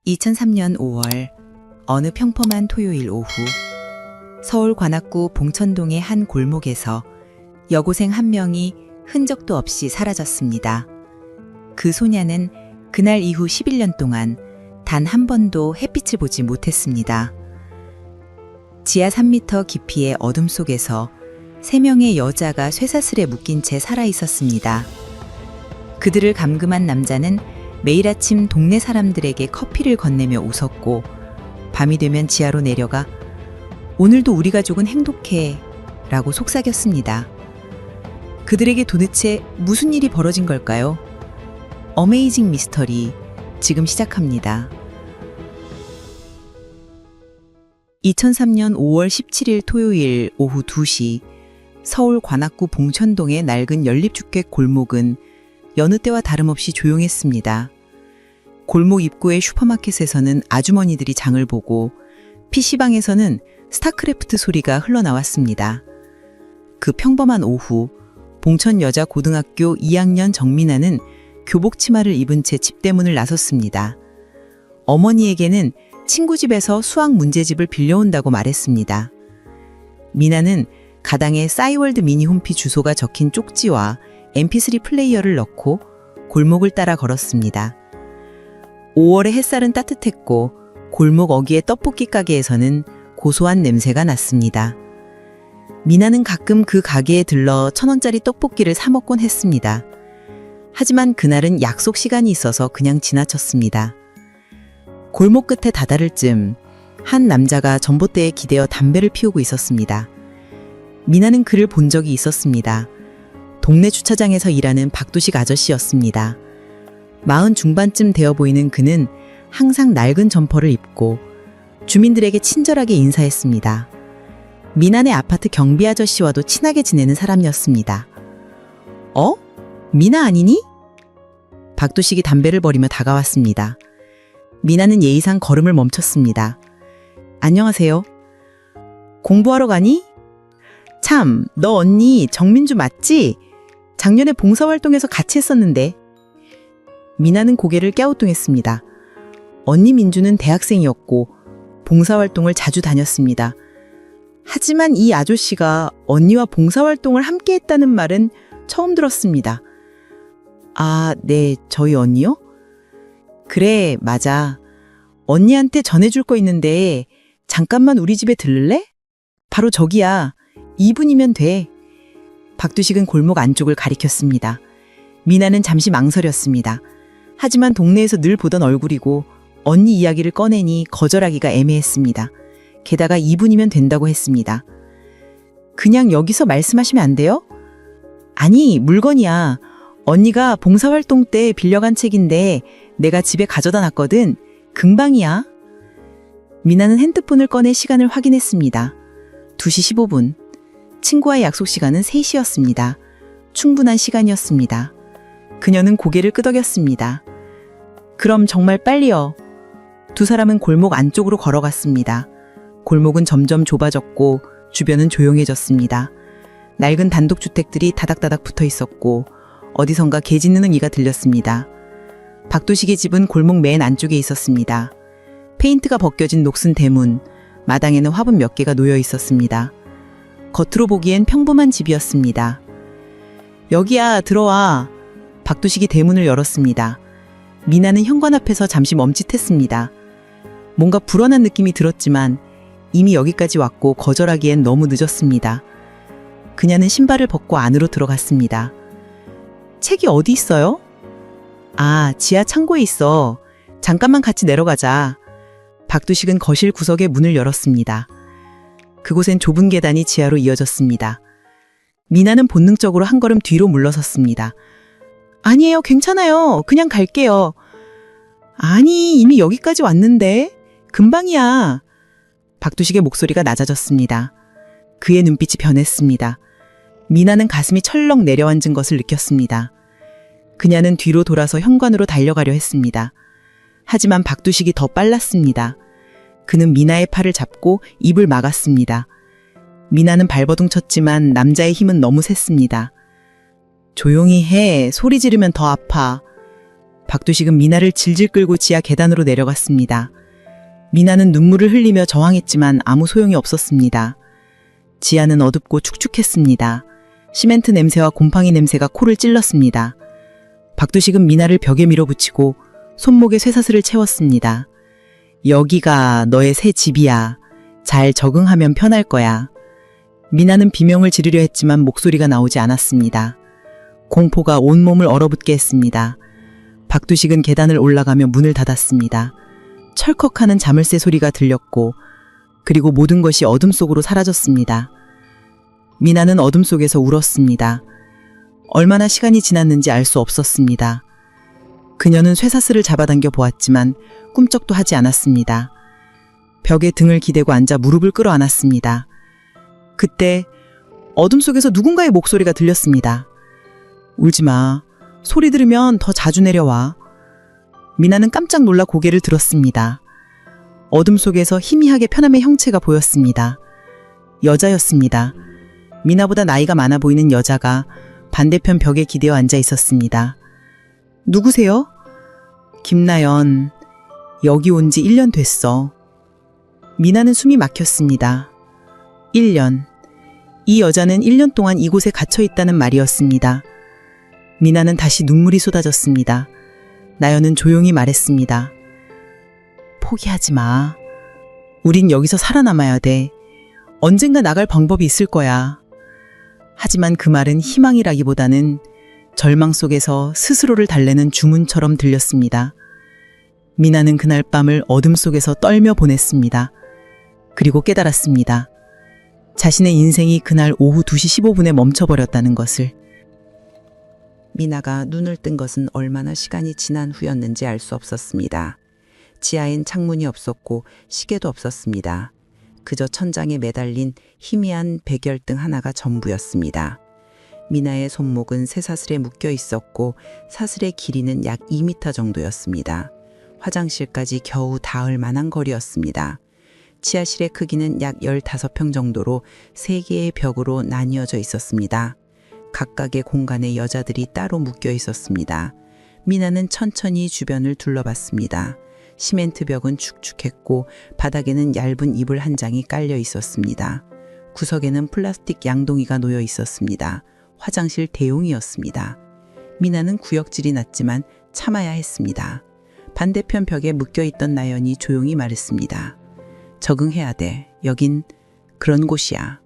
2003년 5월 어느 평범한 토요일 오후 서울 관악구 봉천동의 한 골목에서 여고생 한 명이 흔적도 없이 사라졌습니다. 그 소녀는 그날 이후 11년 동안 단 한 번도 햇빛을 보지 못했습니다. 지하 3m 깊이의 어둠 속에서 3명의 여자가 쇠사슬에 묶인 채 살아 있었습니다. 그들을 감금한 남자는 매일 아침 동네 사람들에게 커피를 건네며 웃었고 밤이 되면 지하로 내려가 오늘도 우리 가족은 행복해 라고 속삭였습니다. 그들에게 도대체 무슨 일이 벌어진 걸까요? 어메이징 미스터리 지금 시작합니다. 2003년 5월 17일 토요일 오후 2시 서울 관악구 봉천동의 낡은 연립주택 골목은 여느 때와 다름없이 조용했습니다. 골목 입구의 슈퍼마켓에서는 아주머니들이 장을 보고 PC방에서는 스타크래프트 소리가 흘러나왔습니다. 그 평범한 오후 봉천 여자고등학교 2학년 정민아는 교복 치마를 입은 채 집대문을 나섰습니다. 어머니에게는 친구 집에서 수학 문제집을 빌려온다고 말했습니다. 미나는 가방에 싸이월드 미니 홈피 주소가 적힌 쪽지와 mp3 플레이어를 넣고 골목을 따라 걸었습니다. 5월의 햇살은 따뜻했고 골목 어귀의 떡볶이 가게에서는 고소한 냄새가 났습니다. 미나는 가끔 그 가게에 들러 1,000원짜리 떡볶이를 사 먹곤 했습니다. 하지만 그날은 약속 시간이 있어서 그냥 지나쳤습니다. 골목 끝에 다다를 즈음 한 남자가 전봇대에 기대어 담배를 피우고 있었습니다. 미나는 그를 본 적이 있었습니다. 동네 주차장에서 일하는 박두식 아저씨였습니다. 40 중반쯤 되어 보이는 그는 항상 낡은 점퍼를 입고 주민들에게 친절하게 인사했습니다. 미나네 아파트 경비 아저씨와도 친하게 지내는 사람이었습니다. 어? 미나 아니니? 박두식이 담배를 버리며 다가왔습니다. 미나는 예의상 걸음을 멈췄습니다. 안녕하세요. 공부하러 가니? 참, 너 언니 정민주 맞지? 작년에 봉사활동에서 같이 했었는데. 미나는 고개를 갸우뚱했습니다. 언니 민주는 대학생이었고 봉사활동을 자주 다녔습니다. 하지만 이 아저씨가 언니와 봉사활동을 함께 했다는 말은 처음 들었습니다. 아, 네, 저희 언니요? 그래, 맞아. 언니한테 전해줄 거 있는데 잠깐만 우리 집에 들를래? 바로 저기야. 2분이면 돼. 박두식은 골목 안쪽을 가리켰습니다. 미나는 잠시 망설였습니다. 하지만 동네에서 늘 보던 얼굴이고 언니 이야기를 꺼내니 거절하기가 애매했습니다. 게다가 2분이면 된다고 했습니다. 그냥 여기서 말씀하시면 안 돼요? 아니, 물건이야. 언니가 봉사활동 때 빌려간 책인데 내가 집에 가져다 놨거든. 금방이야. 미나는 핸드폰을 꺼내 시간을 확인했습니다. 2시 15분. 친구와의 약속 시간은 3시였습니다. 충분한 시간이었습니다. 그녀는 고개를 끄덕였습니다. 그럼 정말 빨리요. 두 사람은 골목 안쪽으로 걸어갔습니다. 골목은 점점 좁아졌고 주변은 조용해졌습니다. 낡은 단독주택들이 다닥다닥 붙어 있었고 어디선가 개 짖는 이가 들렸습니다. 박두식의 집은 골목 맨 안쪽에 있었습니다. 페인트가 벗겨진 녹슨 대문, 마당에는 화분 몇 개가 놓여 있었습니다. 겉으로 보기엔 평범한 집이었습니다. 여기야, 들어와. 박두식이 대문을 열었습니다. 미나는 현관 앞에서 잠시 멈칫했습니다. 뭔가 불안한 느낌이 들었지만 이미 여기까지 왔고 거절하기엔 너무 늦었습니다. 그녀는 신발을 벗고 안으로 들어갔습니다. 책이 어디 있어요? 아, 지하 창고에 있어. 잠깐만 같이 내려가자. 박두식은 거실 구석에 문을 열었습니다. 그곳엔 좁은 계단이 지하로 이어졌습니다. 미나는 본능적으로 한 걸음 뒤로 물러섰습니다. 아니에요, 괜찮아요. 그냥 갈게요. 아니, 이미 여기까지 왔는데. 금방이야. 박두식의 목소리가 낮아졌습니다. 그의 눈빛이 변했습니다. 미나는 가슴이 철렁 내려앉은 것을 느꼈습니다. 그녀는 뒤로 돌아서 현관으로 달려가려 했습니다. 하지만 박두식이 더 빨랐습니다. 그는 미나의 팔을 잡고 입을 막았습니다. 미나는 발버둥 쳤지만 남자의 힘은 너무 셌습니다. 조용히 해. 소리 지르면 더 아파. 박두식은 미나를 질질 끌고 지하 계단으로 내려갔습니다. 미나는 눈물을 흘리며 저항했지만 아무 소용이 없었습니다. 지하는 어둡고 축축했습니다. 시멘트 냄새와 곰팡이 냄새가 코를 찔렀습니다. 박두식은 미나를 벽에 밀어붙이고 손목에 쇠사슬을 채웠습니다. 여기가 너의 새 집이야. 잘 적응하면 편할 거야. 미나는 비명을 지르려 했지만 목소리가 나오지 않았습니다. 공포가 온몸을 얼어붙게 했습니다. 박두식은 계단을 올라가며 문을 닫았습니다. 철컥하는 자물쇠 소리가 들렸고 그리고 모든 것이 어둠 속으로 사라졌습니다. 미나는 어둠 속에서 울었습니다. 얼마나 시간이 지났는지 알 수 없었습니다. 그녀는 쇠사슬을 잡아당겨 보았지만 꿈쩍도 하지 않았습니다. 벽에 등을 기대고 앉아 무릎을 끌어안았습니다. 그때 어둠 속에서 누군가의 목소리가 들렸습니다. 울지 마. 소리 들으면 더 자주 내려와. 미나는 깜짝 놀라 고개를 들었습니다. 어둠 속에서 희미하게 편함의 형체가 보였습니다. 여자였습니다. 미나보다 나이가 많아 보이는 여자가 반대편 벽에 기대어 앉아 있었습니다. 누구세요? 김나연. 여기 온 지 1년 됐어. 미나는 숨이 막혔습니다. 1년. 이 여자는 1년 동안 이곳에 갇혀 있다는 말이었습니다. 미나는 다시 눈물이 쏟아졌습니다. 나연은 조용히 말했습니다. 포기하지 마. 우린 여기서 살아남아야 돼. 언젠가 나갈 방법이 있을 거야. 하지만 그 말은 희망이라기보다는 절망 속에서 스스로를 달래는 주문처럼 들렸습니다. 미나는 그날 밤을 어둠 속에서 떨며 보냈습니다. 그리고 깨달았습니다. 자신의 인생이 그날 오후 2시 15분에 멈춰버렸다는 것을. 미나가 눈을 뜬 것은 얼마나 시간이 지난 후였는지 알 수 없었습니다. 지하엔 창문이 없었고 시계도 없었습니다. 그저 천장에 매달린 희미한 백열등 하나가 전부였습니다. 미나의 손목은 쇠사슬에 묶여 있었고 사슬의 길이는 약 2m 정도였습니다. 화장실까지 겨우 닿을 만한 거리였습니다. 지하실의 크기는 약 15평 정도로 3개의 벽으로 나뉘어져 있었습니다. 각각의 공간에 여자들이 따로 묶여 있었습니다. 미나는 천천히 주변을 둘러봤습니다. 시멘트 벽은 축축했고 바닥에는 얇은 이불 한 장이 깔려 있었습니다. 구석에는 플라스틱 양동이가 놓여 있었습니다. 화장실 대용이었습니다. 미나는 구역질이 났지만 참아야 했습니다. 반대편 벽에 묶여있던 나연이 조용히 말했습니다. 적응해야 돼. 여긴 그런 곳이야.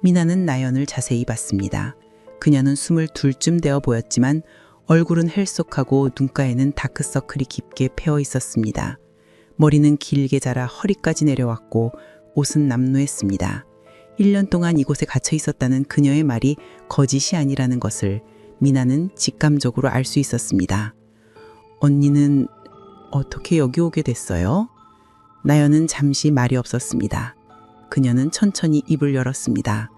미나는 나연을 자세히 봤습니다. 그녀는 22쯤 되어 보였지만 얼굴은 헬속하고 눈가에는 다크서클이 깊게 패어 있었습니다. 머리는 길게 자라 허리까지 내려왔고 옷은 남루했습니다. 1년 동안 이곳에 갇혀 있었다는 그녀의 말이 거짓이 아니라는 것을 미나는 직감적으로 알 수 있었습니다. 언니는 어떻게 여기 오게 됐어요? 나연은 잠시 말이 없었습니다. 그녀는 천천히 입을 열었습니다.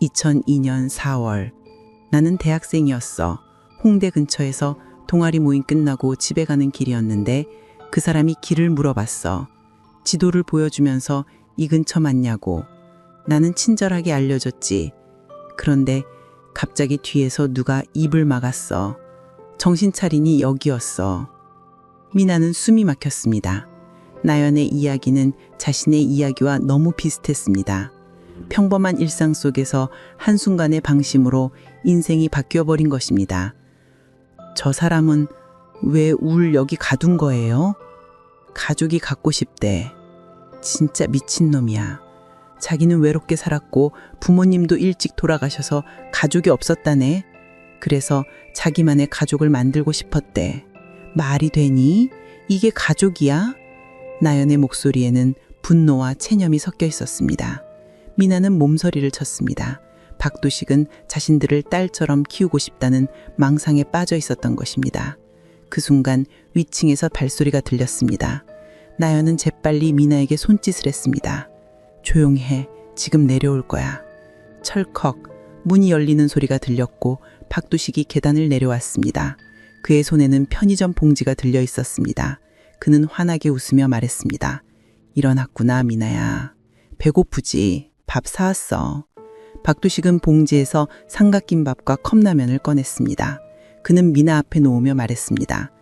2002년 4월. 나는 대학생이었어. 홍대 근처에서 동아리 모임 끝나고 집에 가는 길이었는데 그 사람이 길을 물어봤어. 지도를 보여주면서 이 근처 맞냐고. 나는 친절하게 알려줬지. 그런데 갑자기 뒤에서 누가 입을 막았어. 정신 차리니 여기였어. 미나는 숨이 막혔습니다. 나연의 이야기는 자신의 이야기와 너무 비슷했습니다. 평범한 일상 속에서 한순간의 방심으로 인생이 바뀌어버린 것입니다. 저 사람은 왜 울 여기 가둔 거예요? 가족이 갖고 싶대. 진짜 미친놈이야. 자기는 외롭게 살았고 부모님도 일찍 돌아가셔서 가족이 없었다네. 그래서 자기만의 가족을 만들고 싶었대. 말이 되니? 이게 가족이야? 나연의 목소리에는 분노와 체념이 섞여 있었습니다. 미나는 몸서리를 쳤습니다. 박두식은 자신들을 딸처럼 키우고 싶다는 망상에 빠져 있었던 것입니다. 그 순간 위층에서 발소리가 들렸습니다. 나연은 재빨리 미나에게 손짓을 했습니다. 조용히 해. 지금 내려올 거야. 철컥 문이 열리는 소리가 들렸고 박두식이 계단을 내려왔습니다. 그의 손에는 편의점 봉지가 들려 있었습니다. 그는 환하게 웃으며 말했습니다. 일어났구나 미나야. 배고프지? 밥 사왔어. 박두식은 봉지에서 삼각김밥과 컵라면을 꺼냈습니다. 그는 미나 앞에 놓으며 말했습니다.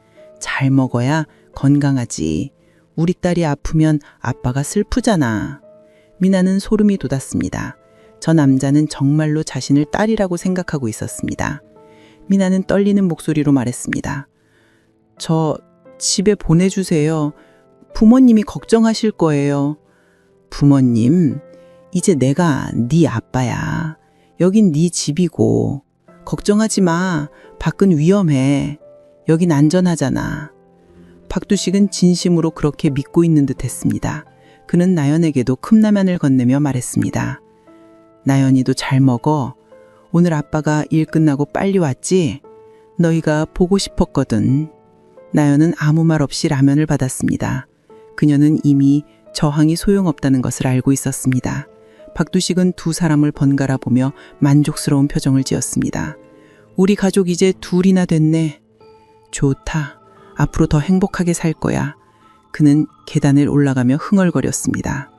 잘 먹어야 건강하지. 우리 딸이 아프면 아빠가 슬프잖아. 미나는 소름이 돋았습니다. 저 남자는 정말로 자신을 딸이라고 생각하고 있었습니다. 미나는 떨리는 목소리로 말했습니다. 저 집에 보내주세요. 부모님이 걱정하실 거예요. 부모님, 이제 내가 네 아빠야. 여긴 네 집이고. 걱정하지 마. 밖은 위험해. 여긴 안전하잖아. 박두식은 진심으로 그렇게 믿고 있는 듯 했습니다. 그는 나연에게도 컵라면을 건네며 말했습니다. 나연이도 잘 먹어. 오늘 아빠가 일 끝나고 빨리 왔지? 너희가 보고 싶었거든. 나연은 아무 말 없이 라면을 받았습니다. 그녀는 이미 저항이 소용없다는 것을 알고 있었습니다. 박두식은 두 사람을 번갈아 보며 만족스러운 표정을 지었습니다. 우리 가족 이제 둘이나 됐네. 좋다. 앞으로 더 행복하게 살 거야. 그는 계단을 올라가며 흥얼거렸습니다.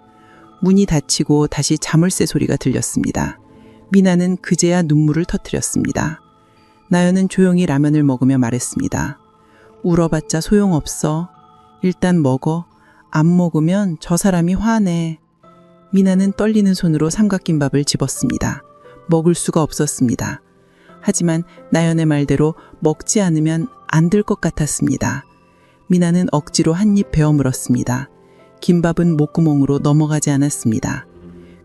문이 닫히고 다시 자물쇠 소리가 들렸습니다. 미나는 그제야 눈물을 터뜨렸습니다. 나연은 조용히 라면을 먹으며 말했습니다. 울어봤자 소용없어. 일단 먹어. 안 먹으면 저 사람이 화내. 미나는 떨리는 손으로 삼각김밥을 집었습니다. 먹을 수가 없었습니다. 하지만 나연의 말대로 먹지 않으면 안 될 것 같았습니다. 미나는 억지로 한 입 베어 물었습니다. 김밥은 목구멍으로 넘어가지 않았습니다.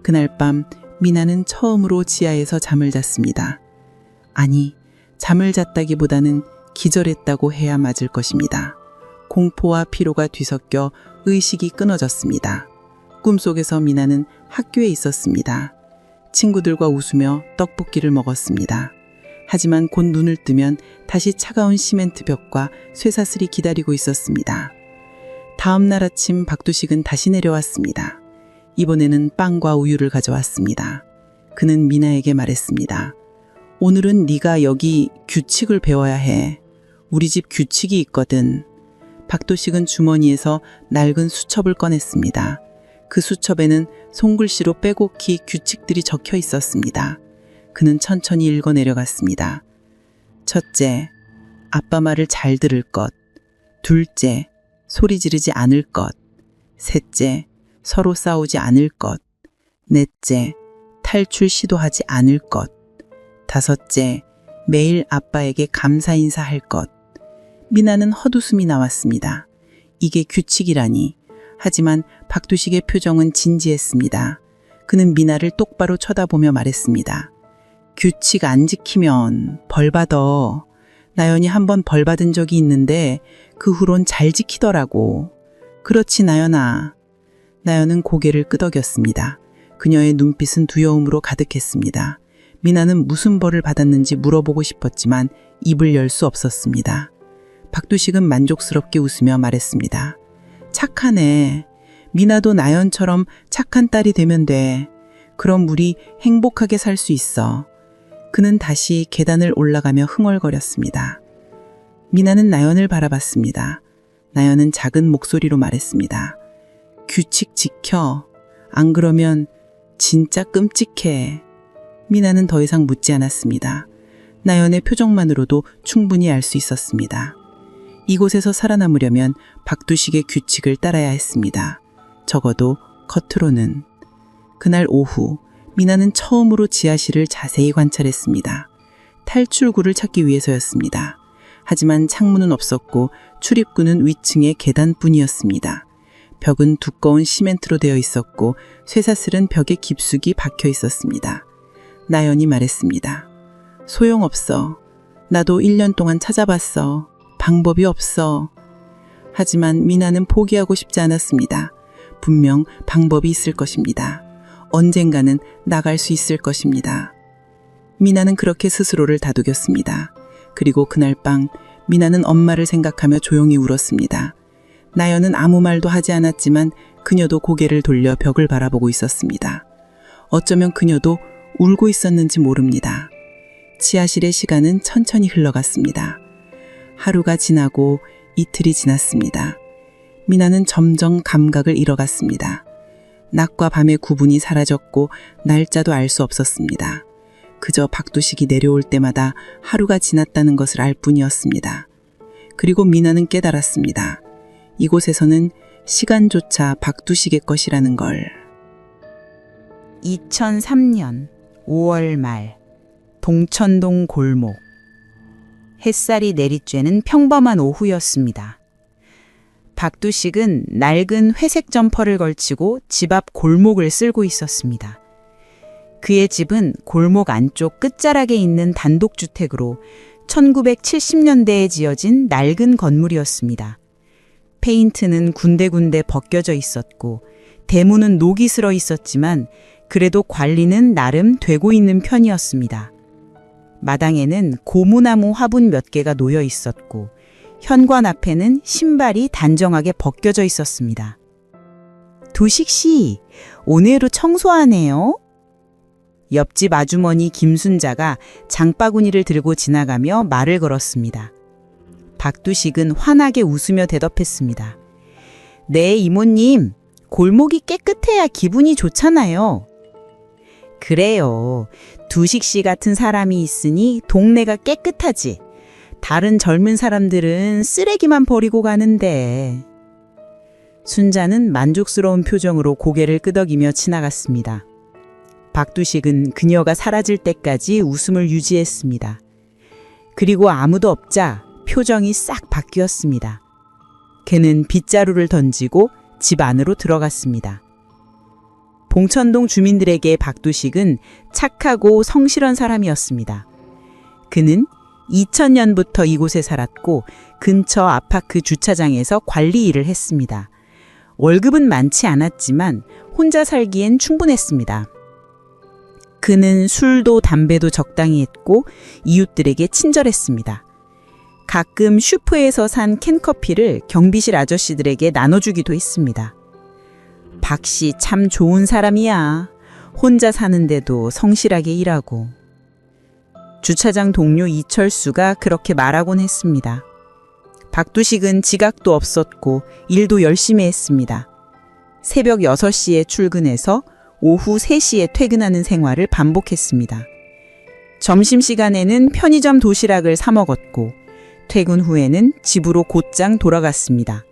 그날 밤 미나는 처음으로 지하에서 잠을 잤습니다. 아니, 잠을 잤다기보다는 기절했다고 해야 맞을 것입니다. 공포와 피로가 뒤섞여 의식이 끊어졌습니다. 꿈속에서 미나는 학교에 있었습니다. 친구들과 웃으며 떡볶이를 먹었습니다. 하지만 곧 눈을 뜨면 다시 차가운 시멘트 벽과 쇠사슬이 기다리고 있었습니다. 다음 날 아침 박두식은 다시 내려왔습니다. 이번에는 빵과 우유를 가져왔습니다. 그는 미나에게 말했습니다. 오늘은 네가 여기 규칙을 배워야 해. 우리 집 규칙이 있거든. 박두식은 주머니에서 낡은 수첩을 꺼냈습니다. 그 수첩에는 손글씨로 빼곡히 규칙들이 적혀 있었습니다. 그는 천천히 읽어 내려갔습니다. 첫째, 아빠 말을 잘 들을 것. 둘째, 소리 지르지 않을 것. 셋째, 서로 싸우지 않을 것. 넷째, 탈출 시도하지 않을 것. 다섯째, 매일 아빠에게 감사 인사할 것. 미나는 헛웃음이 나왔습니다. 이게 규칙이라니. 하지만 박두식의 표정은 진지했습니다. 그는 미나를 똑바로 쳐다보며 말했습니다. 규칙 안 지키면 벌 받아. 나연이 한번 벌 받은 적이 있는데 그 후론 잘 지키더라고. 그렇지 나연아. 나연은 고개를 끄덕였습니다. 그녀의 눈빛은 두려움으로 가득했습니다. 미나는 무슨 벌을 받았는지 물어보고 싶었지만 입을 열 수 없었습니다. 박두식은 만족스럽게 웃으며 말했습니다. 착하네. 미나도 나연처럼 착한 딸이 되면 돼. 그럼 우리 행복하게 살 수 있어. 그는 다시 계단을 올라가며 흥얼거렸습니다. 미나는 나연을 바라봤습니다. 나연은 작은 목소리로 말했습니다. 규칙 지켜. 안 그러면 진짜 끔찍해. 미나는 더 이상 묻지 않았습니다. 나연의 표정만으로도 충분히 알 수 있었습니다. 이곳에서 살아남으려면 박두식의 규칙을 따라야 했습니다. 적어도 겉으로는. 그날 오후 미나는 처음으로 지하실을 자세히 관찰했습니다. 탈출구를 찾기 위해서였습니다. 하지만 창문은 없었고 출입구는 위층의 계단뿐이었습니다. 벽은 두꺼운 시멘트로 되어 있었고 쇠사슬은 벽에 깊숙이 박혀 있었습니다. 나연이 말했습니다. 소용없어. 나도 1년 동안 찾아봤어. 방법이 없어. 하지만 미나는 포기하고 싶지 않았습니다. 분명 방법이 있을 것입니다. 언젠가는 나갈 수 있을 것입니다. 미나는 그렇게 스스로를 다독였습니다. 그리고 그날 밤 미나는 엄마를 생각하며 조용히 울었습니다. 나연은 아무 말도 하지 않았지만 그녀도 고개를 돌려 벽을 바라보고 있었습니다. 어쩌면 그녀도 울고 있었는지 모릅니다. 지하실의 시간은 천천히 흘러갔습니다. 하루가 지나고 이틀이 지났습니다. 미나는 점점 감각을 잃어갔습니다. 낮과 밤의 구분이 사라졌고 날짜도 알 수 없었습니다. 그저 박두식이 내려올 때마다 하루가 지났다는 것을 알 뿐이었습니다. 그리고 미나는 깨달았습니다. 이곳에서는 시간조차 박두식의 것이라는 걸. 2003년 5월 말 봉천동 골목. 햇살이 내리쬐는 평범한 오후였습니다. 박두식은 낡은 회색 점퍼를 걸치고 집 앞 골목을 쓸고 있었습니다. 그의 집은 골목 안쪽 끝자락에 있는 단독주택으로 1970년대에 지어진 낡은 건물이었습니다. 페인트는 군데군데 벗겨져 있었고 대문은 녹이 슬어 있었지만 그래도 관리는 나름 되고 있는 편이었습니다. 마당에는 고무나무 화분 몇 개가 놓여 있었고 현관 앞에는 신발이 단정하게 벗겨져 있었습니다. 두식 씨, 오늘도 청소하네요. 옆집 아주머니 김순자가 장바구니를 들고 지나가며 말을 걸었습니다. 박두식은 환하게 웃으며 대답했습니다. 네, 이모님. 골목이 깨끗해야 기분이 좋잖아요. 그래요. 두식 씨 같은 사람이 있으니 동네가 깨끗하지. 다른 젊은 사람들은 쓰레기만 버리고 가는데. 순자는 만족스러운 표정으로 고개를 끄덕이며 지나갔습니다. 박두식은 그녀가 사라질 때까지 웃음을 유지했습니다. 그리고 아무도 없자 표정이 싹 바뀌었습니다. 그는 빗자루를 던지고 집 안으로 들어갔습니다. 봉천동 주민들에게 박두식은 착하고 성실한 사람이었습니다. 그는 2000년부터 이곳에 살았고 근처 아파트 주차장에서 관리 일을 했습니다. 월급은 많지 않았지만 혼자 살기엔 충분했습니다. 그는 술도 담배도 적당히 했고 이웃들에게 친절했습니다. 가끔 슈퍼에서 산 캔커피를 경비실 아저씨들에게 나눠주기도 했습니다. 박씨 참 좋은 사람이야. 혼자 사는데도 성실하게 일하고. 주차장 동료 이철수가 그렇게 말하곤 했습니다. 박두식은 지각도 없었고 일도 열심히 했습니다. 새벽 6시에 출근해서 오후 3시에 퇴근하는 생활을 반복했습니다. 점심시간에는 편의점 도시락을 사 먹었고 퇴근 후에는 집으로 곧장 돌아갔습니다.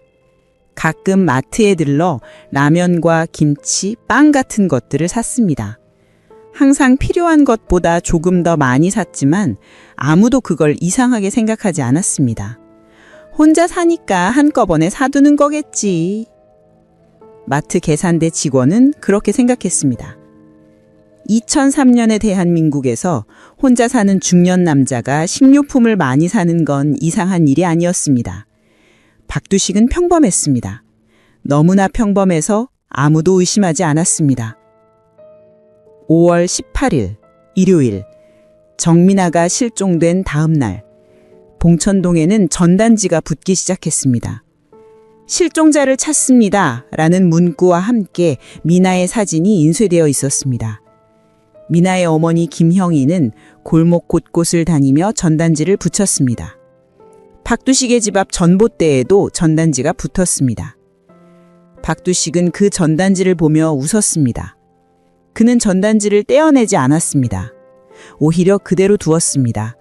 가끔 마트에 들러 라면과 김치, 빵 같은 것들을 샀습니다. 항상 필요한 것보다 조금 더 많이 샀지만 아무도 그걸 이상하게 생각하지 않았습니다. 혼자 사니까 한꺼번에 사두는 거겠지. 마트 계산대 직원은 그렇게 생각했습니다. 2003년의 대한민국에서 혼자 사는 중년 남자가 식료품을 많이 사는 건 이상한 일이 아니었습니다. 박두식은 평범했습니다. 너무나 평범해서 아무도 의심하지 않았습니다. 5월 18일 일요일 정민아가 실종된 다음 날 봉천동에는 전단지가 붙기 시작했습니다. 실종자를 찾습니다. 라는 문구와 함께 미나의 사진이 인쇄되어 있었습니다. 미나의 어머니 김형희는 골목 곳곳을 다니며 전단지를 붙였습니다. 박두식의 집 앞 전봇대에도 전단지가 붙었습니다. 박두식은 그 전단지를 보며 웃었습니다. 그는 전단지를 떼어내지 않았습니다. 오히려 그대로 두었습니다.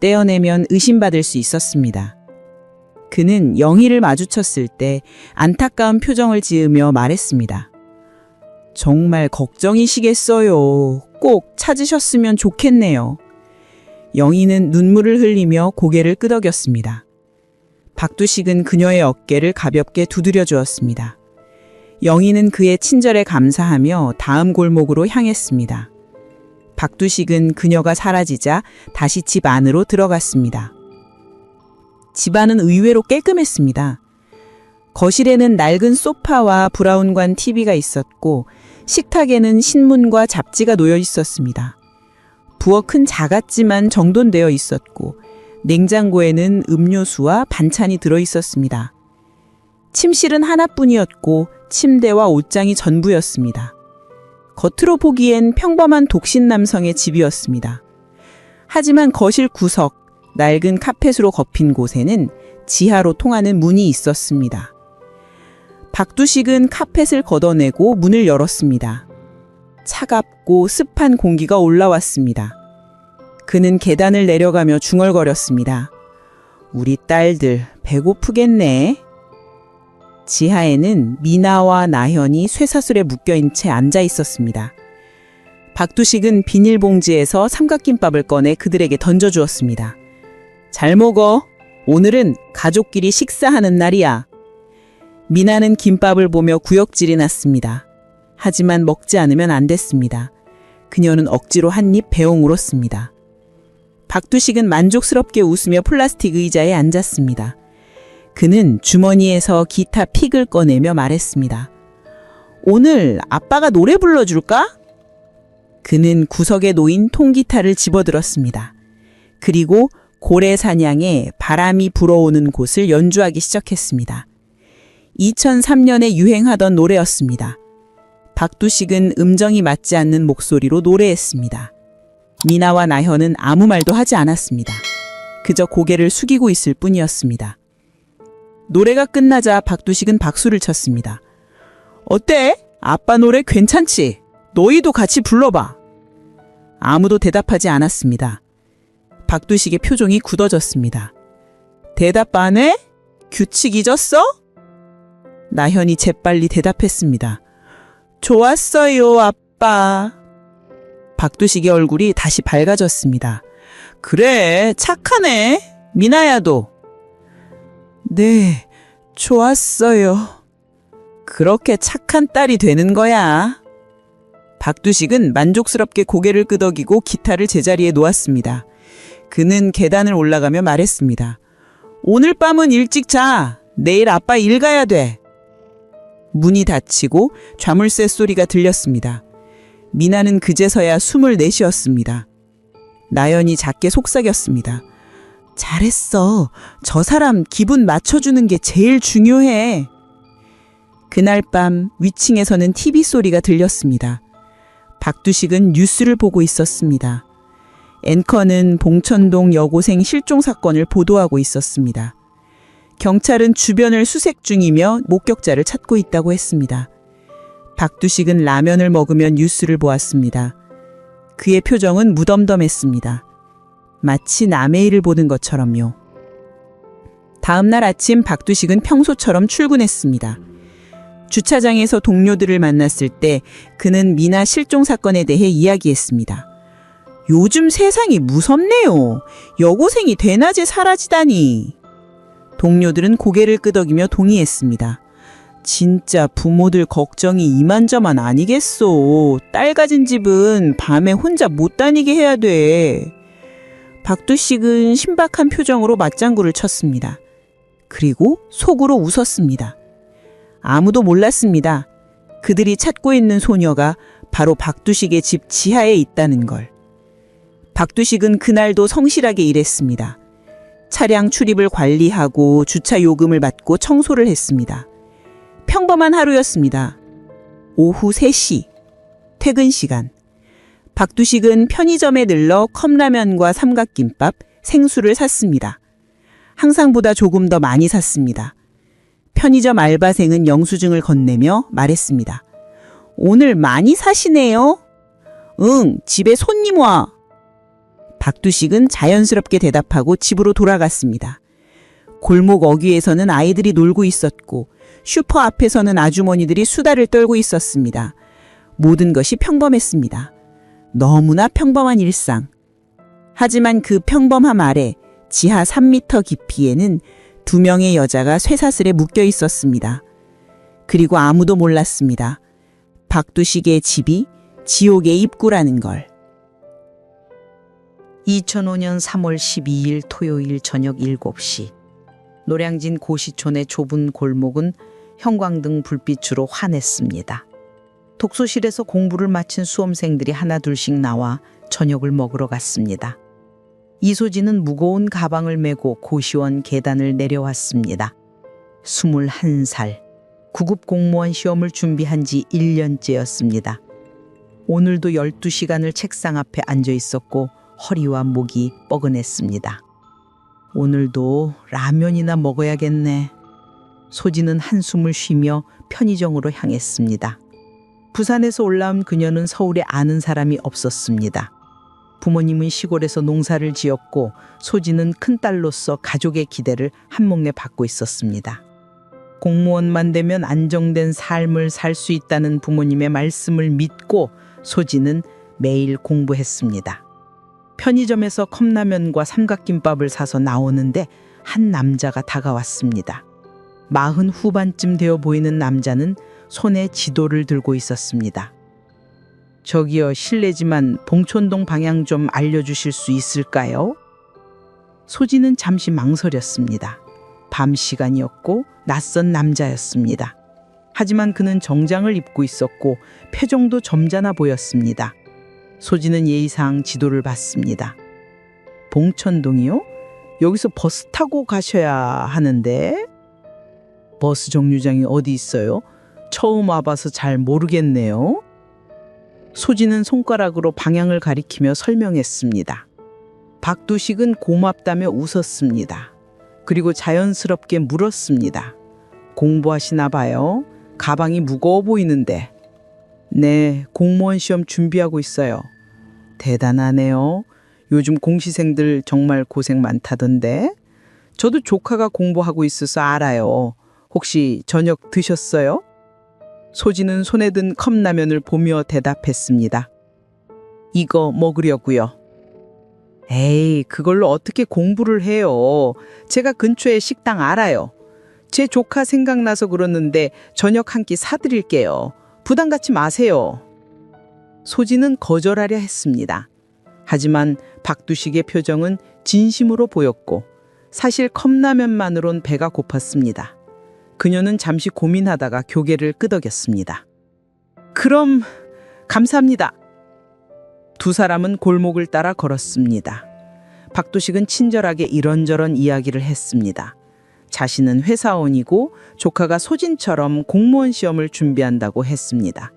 떼어내면 의심받을 수 있었습니다. 그는 영희를 마주쳤을 때 안타까운 표정을 지으며 말했습니다. 정말 걱정이시겠어요. 꼭 찾으셨으면 좋겠네요. 영희는 눈물을 흘리며 고개를 끄덕였습니다. 박두식은 그녀의 어깨를 가볍게 두드려 주었습니다. 영희는 그의 친절에 감사하며 다음 골목으로 향했습니다. 박두식은 그녀가 사라지자 다시 집 안으로 들어갔습니다. 집안은 의외로 깔끔했습니다. 거실에는 낡은 소파와 브라운관 TV가 있었고 식탁에는 신문과 잡지가 놓여 있었습니다. 부엌은 작았지만 정돈되어 있었고 냉장고에는 음료수와 반찬이 들어 있었습니다. 침실은 하나뿐이었고 침대와 옷장이 전부였습니다. 겉으로 보기엔 평범한 독신 남성의 집이었습니다. 하지만 거실 구석, 낡은 카펫으로 덮인 곳에는 지하로 통하는 문이 있었습니다. 박두식은 카펫을 걷어내고 문을 열었습니다. 차갑고 습한 공기가 올라왔습니다. 그는 계단을 내려가며 중얼거렸습니다. 우리 딸들 배고프겠네. 지하에는 미나와 나현이 쇠사슬에 묶여인 채 앉아 있었습니다. 박두식은 비닐봉지에서 삼각김밥을 꺼내 그들에게 던져주었습니다. 잘 먹어. 오늘은 가족끼리 식사하는 날이야. 미나는 김밥을 보며 구역질이 났습니다. 하지만 먹지 않으면 안 됐습니다. 그녀는 억지로 한 입 배웅 울었습니다. 박두식은 만족스럽게 웃으며 플라스틱 의자에 앉았습니다. 그는 주머니에서 기타 픽을 꺼내며 말했습니다. 오늘 아빠가 노래 불러줄까? 그는 구석에 놓인 통기타를 집어들었습니다. 그리고 고래사냥에 바람이 불어오는 곳을 연주하기 시작했습니다. 2003년에 유행하던 노래였습니다. 박두식은 음정이 맞지 않는 목소리로 노래했습니다. 미나와 나현은 아무 말도 하지 않았습니다. 그저 고개를 숙이고 있을 뿐이었습니다. 노래가 끝나자 박두식은 박수를 쳤습니다. 어때? 아빠 노래 괜찮지? 너희도 같이 불러봐. 아무도 대답하지 않았습니다. 박두식의 표정이 굳어졌습니다. 대답 안 해? 규칙 잊었어? 나현이 재빨리 대답했습니다. 좋았어요, 아빠. 박두식의 얼굴이 다시 밝아졌습니다. 그래, 착하네. 미나야도. 네, 좋았어요. 그렇게 착한 딸이 되는 거야. 박두식은 만족스럽게 고개를 끄덕이고 기타를 제자리에 놓았습니다. 그는 계단을 올라가며 말했습니다. 오늘 밤은 일찍 자. 내일 아빠 일 가야 돼. 문이 닫히고 좌물쇠 소리가 들렸습니다. 미나는 그제서야 숨을 내쉬었습니다. 나연이 작게 속삭였습니다. 잘했어. 저 사람 기분 맞춰주는 게 제일 중요해. 그날 밤 위층에서는 TV 소리가 들렸습니다. 박두식은 뉴스를 보고 있었습니다. 앵커는 봉천동 여고생 실종 사건을 보도하고 있었습니다. 경찰은 주변을 수색 중이며 목격자를 찾고 있다고 했습니다. 박두식은 라면을 먹으며 뉴스를 보았습니다. 그의 표정은 무덤덤했습니다. 마치 남의 일을 보는 것처럼요. 다음 날 아침 박두식은 평소처럼 출근했습니다. 주차장에서 동료들을 만났을 때 그는 미나 실종 사건에 대해 이야기했습니다. 요즘 세상이 무섭네요. 여고생이 대낮에 사라지다니. 동료들은 고개를 끄덕이며 동의했습니다. 진짜 부모들 걱정이 이만저만 아니겠소. 딸 가진 집은 밤에 혼자 못 다니게 해야 돼. 박두식은 신박한 표정으로 맞장구를 쳤습니다. 그리고 속으로 웃었습니다. 아무도 몰랐습니다. 그들이 찾고 있는 소녀가 바로 박두식의 집 지하에 있다는 걸. 박두식은 그날도 성실하게 일했습니다. 차량 출입을 관리하고 주차 요금을 받고 청소를 했습니다. 평범한 하루였습니다. 오후 3시, 퇴근 시간. 박두식은 편의점에 들러 컵라면과 삼각김밥, 생수를 샀습니다. 항상보다 조금 더 많이 샀습니다. 편의점 알바생은 영수증을 건네며 말했습니다. 오늘 많이 사시네요. 응, 집에 손님 와. 박두식은 자연스럽게 대답하고 집으로 돌아갔습니다. 골목 어귀에서는 아이들이 놀고 있었고 슈퍼 앞에서는 아주머니들이 수다를 떨고 있었습니다. 모든 것이 평범했습니다. 너무나 평범한 일상. 하지만 그 평범함 아래 지하 3m 깊이에는 2명의 여자가 쇠사슬에 묶여 있었습니다. 그리고 아무도 몰랐습니다. 박두식의 집이 지옥의 입구라는 걸. 2005년 3월 12일 토요일 저녁 7시. 노량진 고시촌의 좁은 골목은 형광등 불빛으로 환했습니다. 독서실에서 공부를 마친 수험생들이 하나둘씩 나와 저녁을 먹으러 갔습니다. 이소진은 무거운 가방을 메고 고시원 계단을 내려왔습니다. 21살. 9급 공무원 시험을 준비한 지 1년째였습니다. 오늘도 12시간을 책상 앞에 앉아 있었고 허리와 목이 뻐근했습니다. 오늘도 라면이나 먹어야겠네. 소진은 한숨을 쉬며 편의점으로 향했습니다. 부산에서 올라온 그녀는 서울에 아는 사람이 없었습니다. 부모님은 시골에서 농사를 지었고 소진은 큰딸로서 가족의 기대를 한몫내 받고 있었습니다. 공무원만 되면 안정된 삶을 살 수 있다는 부모님의 말씀을 믿고 소진은 매일 공부했습니다. 편의점에서 컵라면과 삼각김밥을 사서 나오는데 한 남자가 다가왔습니다. 40 후반쯤 되어 보이는 남자는 손에 지도를 들고 있었습니다. 저기요, 실례지만 봉천동 방향 좀 알려주실 수 있을까요? 소진은 잠시 망설였습니다. 밤 시간이었고 낯선 남자였습니다. 하지만 그는 정장을 입고 있었고 표정도 점잖아 보였습니다. 소진은 예의상 지도를 봤습니다. 봉천동이요? 여기서 버스 타고 가셔야 하는데. 버스 정류장이 어디 있어요? 처음 와봐서 잘 모르겠네요. 소진은 손가락으로 방향을 가리키며 설명했습니다. 박두식은 고맙다며 웃었습니다. 그리고 자연스럽게 물었습니다. 공부하시나 봐요? 가방이 무거워 보이는데. 네, 공무원 시험 준비하고 있어요. 대단하네요. 요즘 공시생들 정말 고생 많다던데. 저도 조카가 공부하고 있어서 알아요. 혹시 저녁 드셨어요? 소진은 손에 든 컵라면을 보며 대답했습니다. 이거 먹으려고요. 에이, 그걸로 어떻게 공부를 해요. 제가 근처에 식당 알아요. 제 조카 생각나서 그러는데 저녁 한 끼 사드릴게요. 부담 갖지 마세요. 소진은 거절하려 했습니다. 하지만 박두식의 표정은 진심으로 보였고 사실 컵라면만으론 배가 고팠습니다. 그녀는 잠시 고민하다가 고개를 끄덕였습니다. 그럼 감사합니다. 두 사람은 골목을 따라 걸었습니다. 박두식은 친절하게 이런저런 이야기를 했습니다. 자신은 회사원이고 조카가 소진처럼 공무원 시험을 준비한다고 했습니다.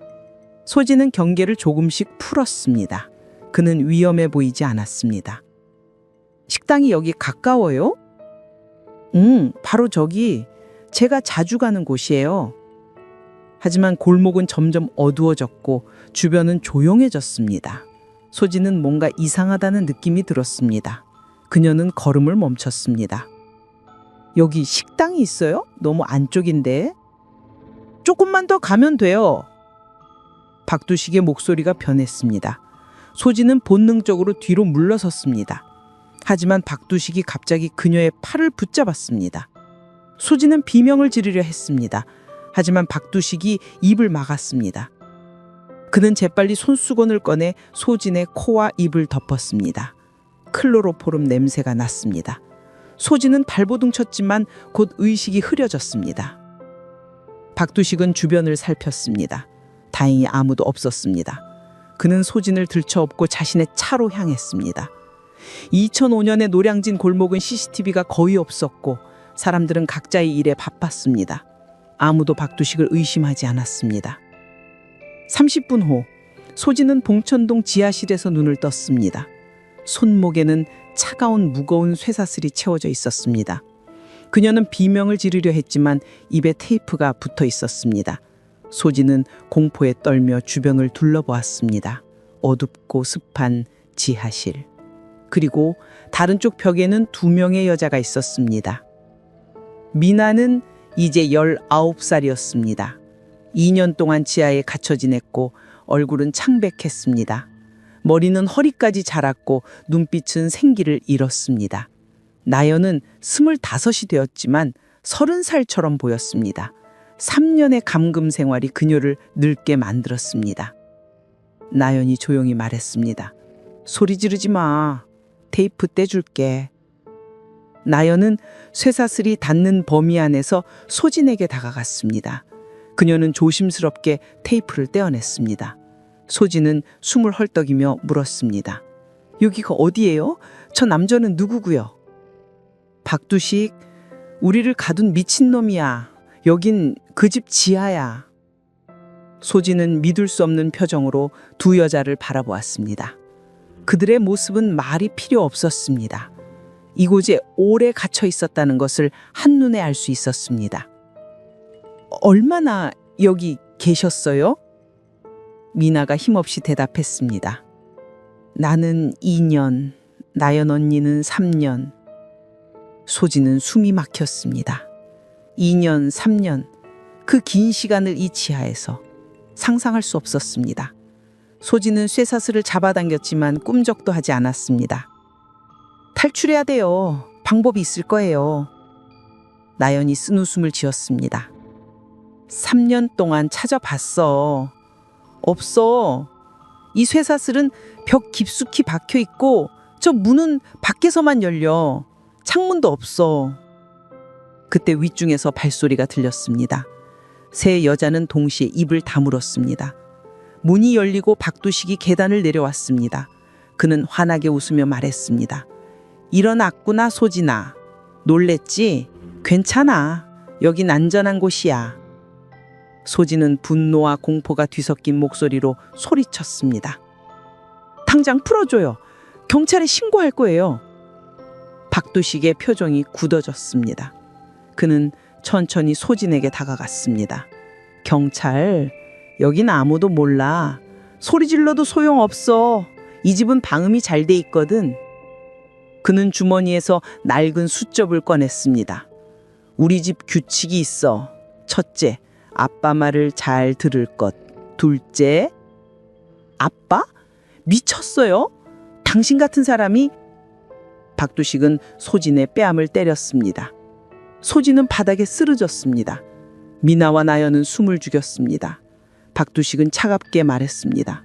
소진은 경계를 조금씩 풀었습니다. 그는 위험해 보이지 않았습니다. 식당이 여기 가까워요? 바로 저기. 제가 자주 가는 곳이에요. 하지만 골목은 점점 어두워졌고 주변은 조용해졌습니다. 소진은 뭔가 이상하다는 느낌이 들었습니다. 그녀는 걸음을 멈췄습니다. 여기 식당이 있어요? 너무 안쪽인데. 조금만 더 가면 돼요. 박두식의 목소리가 변했습니다. 소진은 본능적으로 뒤로 물러섰습니다. 하지만 박두식이 갑자기 그녀의 팔을 붙잡았습니다. 소진은 비명을 지르려 했습니다. 하지만 박두식이 입을 막았습니다. 그는 재빨리 손수건을 꺼내 소진의 코와 입을 덮었습니다. 클로로포름 냄새가 났습니다. 소진은 발버둥 쳤지만 곧 의식이 흐려졌습니다. 박두식은 주변을 살폈습니다. 다행히 아무도 없었습니다. 그는 소진을 들쳐업고 자신의 차로 향했습니다. 2005년에 노량진 골목은 CCTV가 거의 없었고 사람들은 각자의 일에 바빴습니다. 아무도 박두식을 의심하지 않았습니다. 30분 후 소진은 봉천동 지하실에서 눈을 떴습니다. 손목에는 차가운 무거운 쇠사슬이 채워져 있었습니다. 그녀는 비명을 지르려 했지만 입에 테이프가 붙어 있었습니다. 소진은 공포에 떨며 주변을 둘러보았습니다. 어둡고 습한 지하실. 그리고 다른 쪽 벽에는 2명의 여자가 있었습니다. 미나는 이제 19살이었습니다. 2년 동안 지하에 갇혀 지냈고 얼굴은 창백했습니다. 머리는 허리까지 자랐고 눈빛은 생기를 잃었습니다. 나연은 25이 되었지만 30살처럼 보였습니다. 3년의 감금 생활이 그녀를 늙게 만들었습니다. 나연이 조용히 말했습니다. 소리 지르지 마. 테이프 떼줄게. 나연은 쇠사슬이 닿는 범위 안에서 소진에게 다가갔습니다. 그녀는 조심스럽게 테이프를 떼어냈습니다. 소진은 숨을 헐떡이며 물었습니다. 여기가 어디예요? 저 남자는 누구고요? 박두식, 우리를 가둔 미친놈이야. 여긴 그 집 지하야. 소진은 믿을 수 없는 표정으로 두 여자를 바라보았습니다. 그들의 모습은 말이 필요 없었습니다. 이곳에 오래 갇혀 있었다는 것을 한눈에 알 수 있었습니다. 얼마나 여기 계셨어요? 미나가 힘없이 대답했습니다. 나는 2년, 나연 언니는 3년. 소진은 숨이 막혔습니다. 2년, 3년, 그 긴 시간을 이 지하에서 상상할 수 없었습니다. 소진은 쇠사슬을 잡아당겼지만 꿈쩍도 하지 않았습니다. 탈출해야 돼요. 방법이 있을 거예요. 나연이 쓴웃음을 지었습니다. 3년 동안 찾아봤어. 없어. 이 쇠사슬은 벽 깊숙이 박혀 있고 저 문은 밖에서만 열려. 창문도 없어. 그때 윗중에서 발소리가 들렸습니다. 세 여자는 동시에 입을 다물었습니다. 문이 열리고 박두식이 계단을 내려왔습니다. 그는 환하게 웃으며 말했습니다. 일어났구나, 소진아. 놀랬지? 괜찮아. 여긴 안전한 곳이야. 소진은 분노와 공포가 뒤섞인 목소리로 소리쳤습니다. 당장 풀어줘요. 경찰에 신고할 거예요. 박두식의 표정이 굳어졌습니다. 그는 천천히 소진에게 다가갔습니다. 경찰, 여긴 아무도 몰라. 소리 질러도 소용없어. 이 집은 방음이 잘 돼 있거든. 그는 주머니에서 낡은 수첩을 꺼냈습니다. 우리 집 규칙이 있어. 첫째, 아빠 말을 잘 들을 것. 둘째, 아빠? 미쳤어요? 당신 같은 사람이? 박두식은 소진의 뺨을 때렸습니다. 소진은 바닥에 쓰러졌습니다. 미나와 나연은 숨을 죽였습니다. 박두식은 차갑게 말했습니다.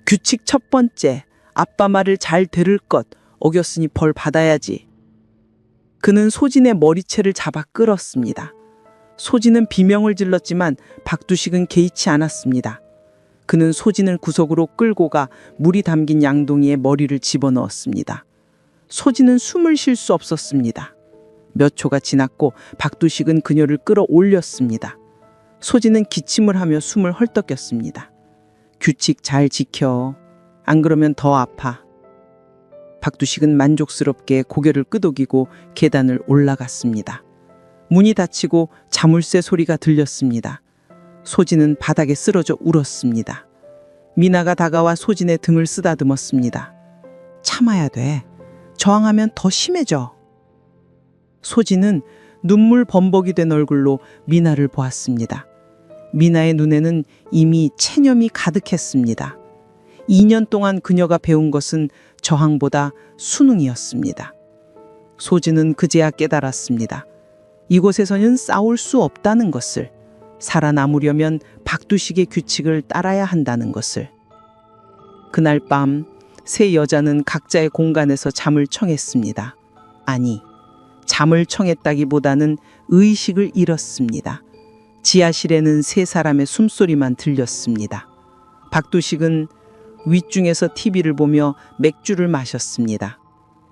규칙 첫 번째, 아빠 말을 잘 들을 것. 어겼으니 벌 받아야지. 그는 소진의 머리채를 잡아 끌었습니다. 소진은 비명을 질렀지만 박두식은 개의치 않았습니다. 그는 소진을 구석으로 끌고 가 물이 담긴 양동이에 머리를 집어넣었습니다. 소진은 숨을 쉴 수 없었습니다. 몇 초가 지났고 박두식은 그녀를 끌어올렸습니다. 소진은 기침을 하며 숨을 헐떡였습니다. 규칙 잘 지켜. 안 그러면 더 아파. 박두식은 만족스럽게 고개를 끄덕이고 계단을 올라갔습니다. 문이 닫히고 자물쇠 소리가 들렸습니다. 소진은 바닥에 쓰러져 울었습니다. 미나가 다가와 소진의 등을 쓰다듬었습니다. 참아야 돼. 저항하면 더 심해져. 소진은 눈물 범벅이 된 얼굴로 미나를 보았습니다. 미나의 눈에는 이미 체념이 가득했습니다. 2년 동안 그녀가 배운 것은 저항보다 수능이었습니다. 소진은 그제야 깨달았습니다. 이곳에서는 싸울 수 없다는 것을, 살아남으려면 박두식의 규칙을 따라야 한다는 것을. 그날 밤 세 여자는 각자의 공간에서 잠을 청했습니다. 아니, 잠을 청했다기보다는 의식을 잃었습니다. 지하실에는 세 사람의 숨소리만 들렸습니다. 박두식은 윗중에서 TV를 보며 맥주를 마셨습니다.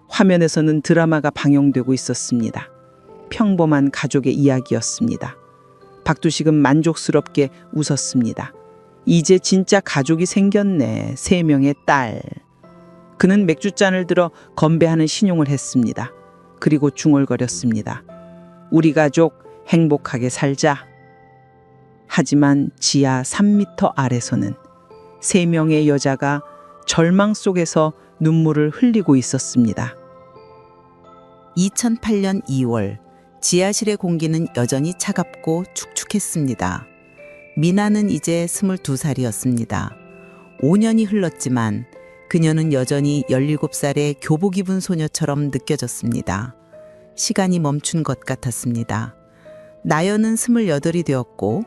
화면에서는 드라마가 방영되고 있었습니다. 평범한 가족의 이야기였습니다. 박두식은 만족스럽게 웃었습니다. 이제 진짜 가족이 생겼네. 3명의 딸. 그는 맥주잔을 들어 건배하는 신용을 했습니다. 그리고 중얼거렸습니다. 우리 가족 행복하게 살자. 하지만 지하 3m 아래서는 3명의 여자가 절망 속에서 눈물을 흘리고 있었습니다. 2008년 2월, 지하실의 공기는 여전히 차갑고 축축했습니다. 미나는 이제 22살이었습니다. 5년이 흘렀지만 그녀는 여전히 17살의 교복 입은 소녀처럼 느껴졌습니다. 시간이 멈춘 것 같았습니다. 나연은 28이 되었고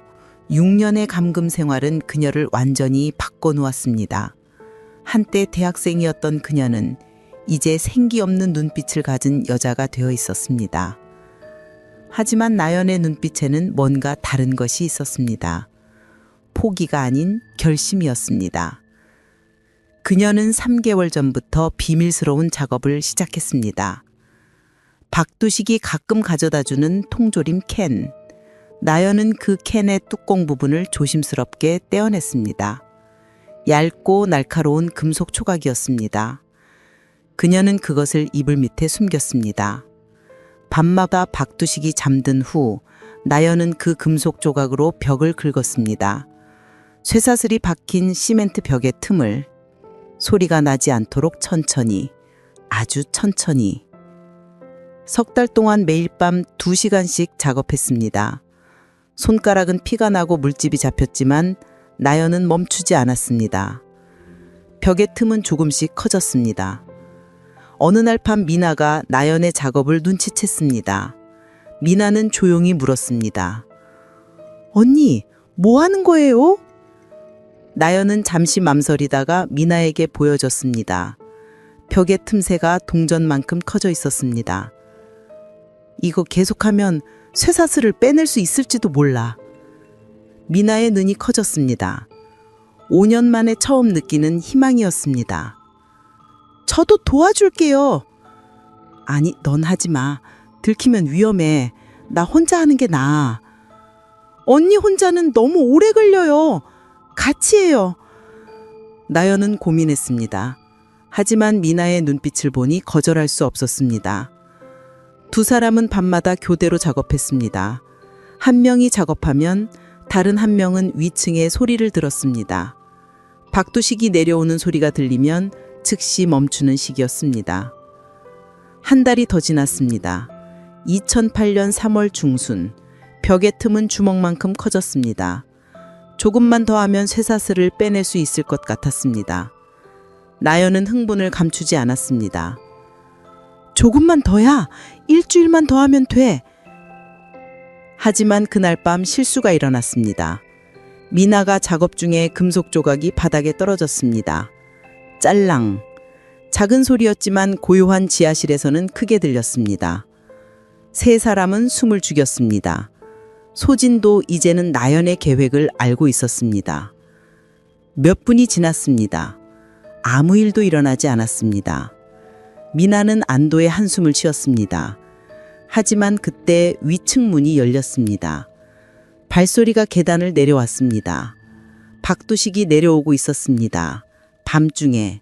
6년의 감금 생활은 그녀를 완전히 바꿔놓았습니다. 한때 대학생이었던 그녀는 이제 생기 없는 눈빛을 가진 여자가 되어 있었습니다. 하지만 나연의 눈빛에는 뭔가 다른 것이 있었습니다. 포기가 아닌 결심이었습니다. 그녀는 3개월 전부터 비밀스러운 작업을 시작했습니다. 박두식이 가끔 가져다주는 통조림 캔. 나연은 그 캔의 뚜껑 부분을 조심스럽게 떼어냈습니다. 얇고 날카로운 금속 조각이었습니다. 그녀는 그것을 이불 밑에 숨겼습니다. 밤마다 박두식이 잠든 후 나연은 그 금속 조각으로 벽을 긁었습니다. 쇠사슬이 박힌 시멘트 벽의 틈을. 소리가 나지 않도록 천천히, 아주 천천히. 석 달 동안 매일 밤 2시간씩 작업했습니다. 손가락은 피가 나고 물집이 잡혔지만 나연은 멈추지 않았습니다. 벽의 틈은 조금씩 커졌습니다. 어느 날 밤 미나가 나연의 작업을 눈치챘습니다. 미나는 조용히 물었습니다. 언니, 뭐 하는 거예요? 나연은 잠시 맘설이다가 미나에게 보여줬습니다. 벽의 틈새가 동전만큼 커져 있었습니다. 이거 계속하면 쇠사슬을 빼낼 수 있을지도 몰라. 미나의 눈이 커졌습니다. 5년 만에 처음 느끼는 희망이었습니다. 저도 도와줄게요. 아니, 넌 하지 마. 들키면 위험해. 나 혼자 하는 게 나아. 언니 혼자는 너무 오래 걸려요. 같이 해요. 나연은 고민했습니다. 하지만 미나의 눈빛을 보니 거절할 수 없었습니다. 두 사람은 밤마다 교대로 작업했습니다. 한 명이 작업하면 다른 한 명은 위층에 소리를 들었습니다. 박두식이 내려오는 소리가 들리면 즉시 멈추는 시기였습니다. 한 달이 더 지났습니다. 2008년 3월 중순, 벽의 틈은 주먹만큼 커졌습니다. 조금만 더 하면 쇠사슬을 빼낼 수 있을 것 같았습니다. 나연은 흥분을 감추지 않았습니다. 조금만 더야. 일주일만 더 하면 돼. 하지만 그날 밤 실수가 일어났습니다. 미나가 작업 중에 금속 조각이 바닥에 떨어졌습니다. 짤랑. 작은 소리였지만 고요한 지하실에서는 크게 들렸습니다. 세 사람은 숨을 죽였습니다. 소진도 이제는 나연의 계획을 알고 있었습니다. 몇 분이 지났습니다. 아무 일도 일어나지 않았습니다. 미나는 안도의 한숨을 쉬었습니다. 하지만 그때 위층 문이 열렸습니다. 발소리가 계단을 내려왔습니다. 박두식이 내려오고 있었습니다. 밤중에.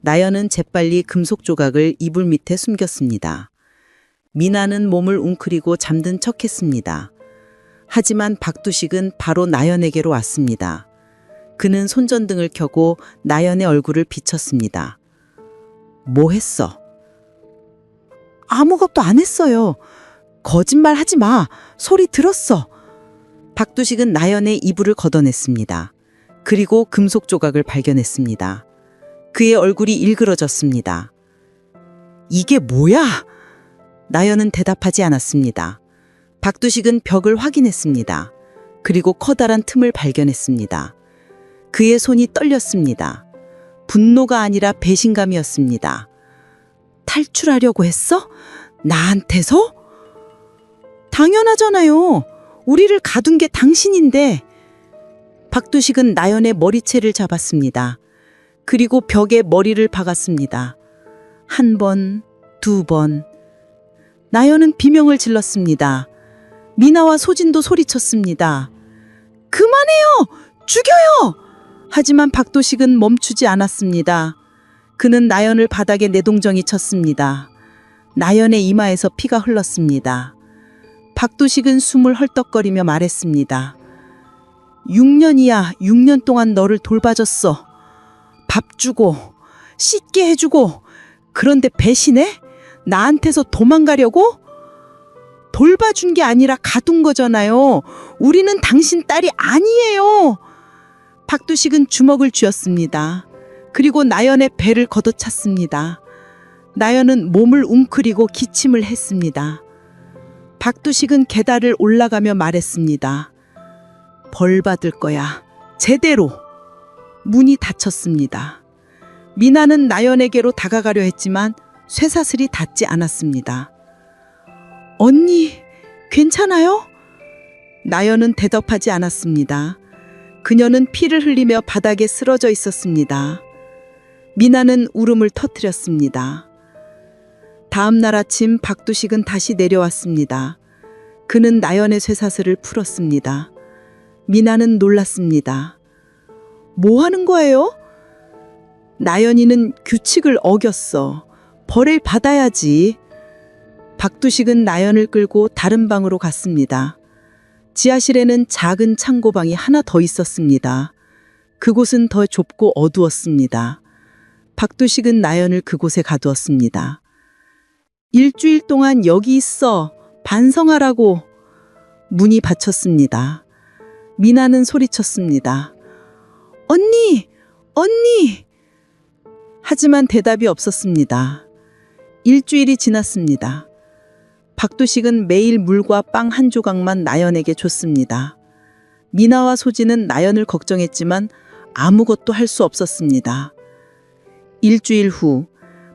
나연은 재빨리 금속 조각을 이불 밑에 숨겼습니다. 미나는 몸을 웅크리고 잠든 척했습니다. 하지만 박두식은 바로 나연에게로 왔습니다. 그는 손전등을 켜고 나연의 얼굴을 비쳤습니다. 뭐 했어? 아무것도 안 했어요. 거짓말 하지 마. 소리 들었어. 박두식은 나연의 이불을 걷어냈습니다. 그리고 금속 조각을 발견했습니다. 그의 얼굴이 일그러졌습니다. 이게 뭐야? 나연은 대답하지 않았습니다. 박두식은 벽을 확인했습니다. 그리고 커다란 틈을 발견했습니다. 그의 손이 떨렸습니다. 분노가 아니라 배신감이었습니다. 탈출하려고 했어? 나한테서? 당연하잖아요. 우리를 가둔 게 당신인데. 박두식은 나연의 머리채를 잡았습니다. 그리고 벽에 머리를 박았습니다. 한 번, 두 번. 나연은 비명을 질렀습니다. 미나와 소진도 소리쳤습니다. 그만해요! 죽여요! 하지만 박도식은 멈추지 않았습니다. 그는 나연을 바닥에 내동정이 쳤습니다. 나연의 이마에서 피가 흘렀습니다. 박도식은 숨을 헐떡거리며 말했습니다. 6년이야. 6년 동안 너를 돌봐줬어. 밥 주고 씻게 해주고. 그런데 배신해? 나한테서 도망가려고? 돌봐준 게 아니라 가둔 거잖아요. 우리는 당신 딸이 아니에요. 박두식은 주먹을 쥐었습니다. 그리고 나연의 배를 걷어찼습니다. 나연은 몸을 웅크리고 기침을 했습니다. 박두식은 계단을 올라가며 말했습니다. 벌 받을 거야. 제대로. 문이 닫혔습니다. 미나는 나연에게로 다가가려 했지만 쇠사슬이 닿지 않았습니다. 언니, 괜찮아요? 나연은 대답하지 않았습니다. 그녀는 피를 흘리며 바닥에 쓰러져 있었습니다. 미나는 울음을 터뜨렸습니다. 다음 날 아침 박두식은 다시 내려왔습니다. 그는 나연의 쇠사슬을 풀었습니다. 미나는 놀랐습니다. 뭐 하는 거예요? 나연이는 규칙을 어겼어. 벌을 받아야지. 박두식은 나연을 끌고 다른 방으로 갔습니다. 지하실에는 작은 창고방이 하나 더 있었습니다. 그곳은 더 좁고 어두웠습니다. 박두식은 나연을 그곳에 가두었습니다. 일주일 동안 여기 있어. 반성하라고. 문이 받쳤습니다. 미나는 소리쳤습니다. 언니! 언니! 하지만 대답이 없었습니다. 일주일이 지났습니다. 박두식은 매일 물과 빵 한 조각만 나연에게 줬습니다. 미나와 소진은 나연을 걱정했지만 아무것도 할 수 없었습니다. 일주일 후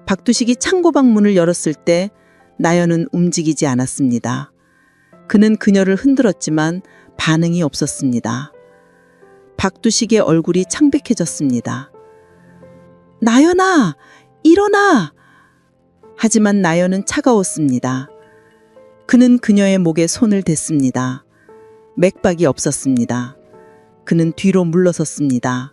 박두식이 창고방 문을 열었을 때 나연은 움직이지 않았습니다. 그는 그녀를 흔들었지만 반응이 없었습니다. 박두식의 얼굴이 창백해졌습니다. 나연아, 일어나! 하지만 나연은 차가웠습니다. 그는 그녀의 목에 손을 댔습니다. 맥박이 없었습니다. 그는 뒤로 물러섰습니다.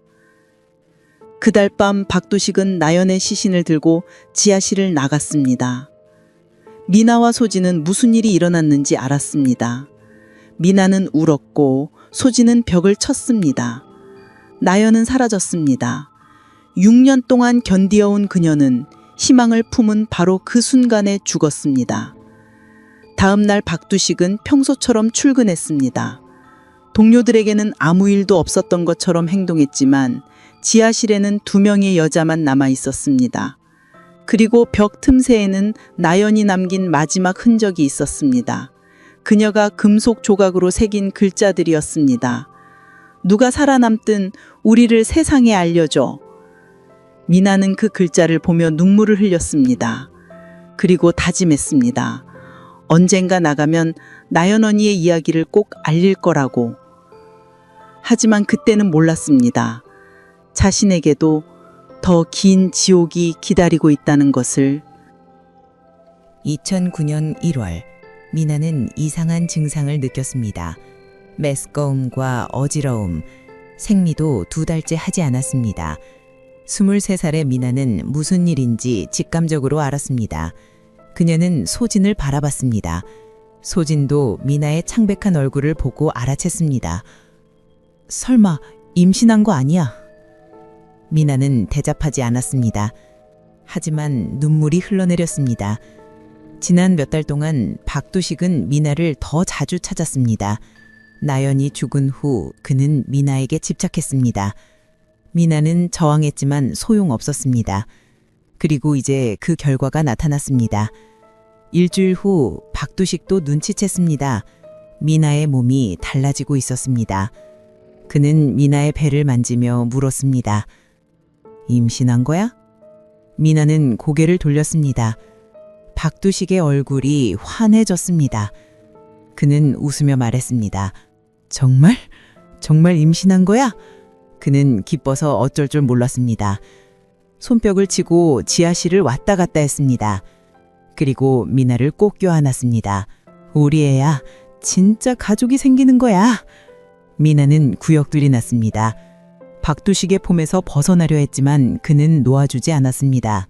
그달 밤 박두식은 나연의 시신을 들고 지하실을 나갔습니다. 미나와 소진은 무슨 일이 일어났는지 알았습니다. 미나는 울었고 소진은 벽을 쳤습니다. 나연은 사라졌습니다. 6년 동안 견디어온 그녀는 희망을 품은 바로 그 순간에 죽었습니다. 다음 날 박두식은 평소처럼 출근했습니다. 동료들에게는 아무 일도 없었던 것처럼 행동했지만 지하실에는 2명의 여자만 남아 있었습니다. 그리고 벽 틈새에는 나연이 남긴 마지막 흔적이 있었습니다. 그녀가 금속 조각으로 새긴 글자들이었습니다. 누가 살아남든 우리를 세상에 알려줘. 미나는 그 글자를 보며 눈물을 흘렸습니다. 그리고 다짐했습니다. 언젠가 나가면 나연 언니의 이야기를 꼭 알릴 거라고. 하지만 그때는 몰랐습니다. 자신에게도 더 긴 지옥이 기다리고 있다는 것을. 2009년 1월, 미나는 이상한 증상을 느꼈습니다. 메스꺼움과 어지러움, 생리도 2달째 하지 않았습니다. 23살의 미나는 무슨 일인지 직감적으로 알았습니다. 그녀는 소진을 바라봤습니다. 소진도 미나의 창백한 얼굴을 보고 알아챘습니다. 설마 임신한 거 아니야? 미나는 대답하지 않았습니다. 하지만 눈물이 흘러내렸습니다. 지난 몇 달 동안 박두식은 미나를 더 자주 찾았습니다. 나연이 죽은 후 그는 미나에게 집착했습니다. 미나는 저항했지만 소용없었습니다. 그리고 이제 그 결과가 나타났습니다. 일주일 후 박두식도 눈치챘습니다. 미나의 몸이 달라지고 있었습니다. 그는 미나의 배를 만지며 물었습니다. 임신한 거야? 미나는 고개를 돌렸습니다. 박두식의 얼굴이 환해졌습니다. 그는 웃으며 말했습니다. 정말? 정말 임신한 거야? 그는 기뻐서 어쩔 줄 몰랐습니다. 손뼉을 치고 지하실을 왔다 갔다 했습니다. 그리고 미나를 꼭 껴안았습니다. 우리 애야, 진짜 가족이 생기는 거야. 미나는 구역들이 났습니다. 박두식의 폼에서 벗어나려 했지만 그는 놓아주지 않았습니다.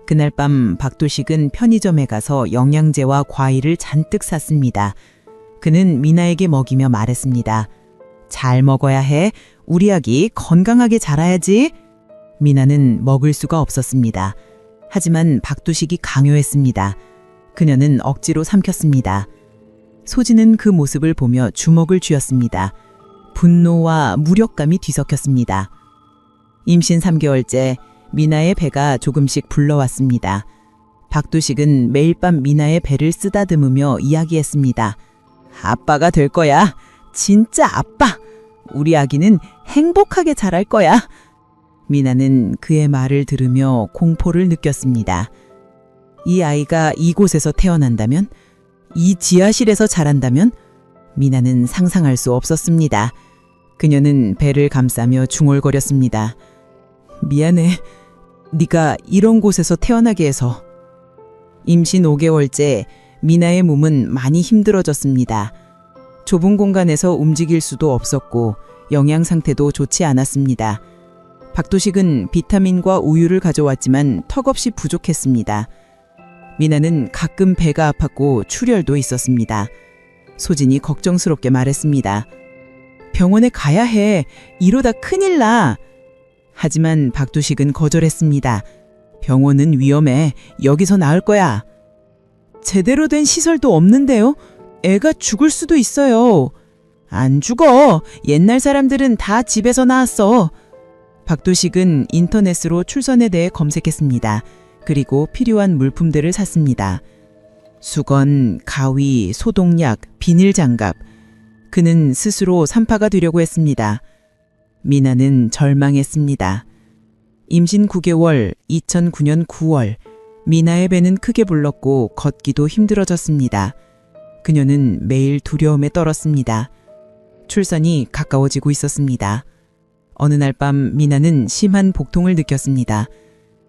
그날 밤 박두식은 편의점에 가서 영양제와 과일을 잔뜩 샀습니다. 그는 미나에게 먹이며 말했습니다. 잘 먹어야 해. 우리 아기 건강하게 자라야지. 미나는 먹을 수가 없었습니다. 하지만 박두식이 강요했습니다. 그녀는 억지로 삼켰습니다. 소진은 그 모습을 보며 주먹을 쥐었습니다. 분노와 무력감이 뒤섞였습니다. 임신 3개월째 미나의 배가 조금씩 불러왔습니다. 박두식은 매일 밤 미나의 배를 쓰다듬으며 이야기했습니다. 아빠가 될 거야. 진짜 아빠. 우리 아기는 행복하게 자랄 거야. 미나는 그의 말을 들으며 공포를 느꼈습니다. 이 아이가 이곳에서 태어난다면? 이 지하실에서 자란다면? 미나는 상상할 수 없었습니다. 그녀는 배를 감싸며 중얼거렸습니다. 미안해. 네가 이런 곳에서 태어나게 해서. 임신 5개월째 미나의 몸은 많이 힘들어졌습니다. 좁은 공간에서 움직일 수도 없었고 영양 상태도 좋지 않았습니다. 박두식은 비타민과 우유를 가져왔지만 턱없이 부족했습니다. 미나는 가끔 배가 아팠고 출혈도 있었습니다. 소진이 걱정스럽게 말했습니다. 병원에 가야 해. 이러다 큰일 나. 하지만 박두식은 거절했습니다. 병원은 위험해. 여기서 나을 거야. 제대로 된 시설도 없는데요? 애가 죽을 수도 있어요. 안 죽어. 옛날 사람들은 다 집에서 낳았어. 박두식은 인터넷으로 출산에 대해 검색했습니다. 그리고 필요한 물품들을 샀습니다. 수건, 가위, 소독약, 비닐장갑. 그는 스스로 산파가 되려고 했습니다. 미나는 절망했습니다. 임신 9개월, 2009년 9월, 미나의 배는 크게 불렀고 걷기도 힘들어졌습니다. 그녀는 매일 두려움에 떨었습니다. 출산이 가까워지고 있었습니다. 어느 날 밤 미나는 심한 복통을 느꼈습니다.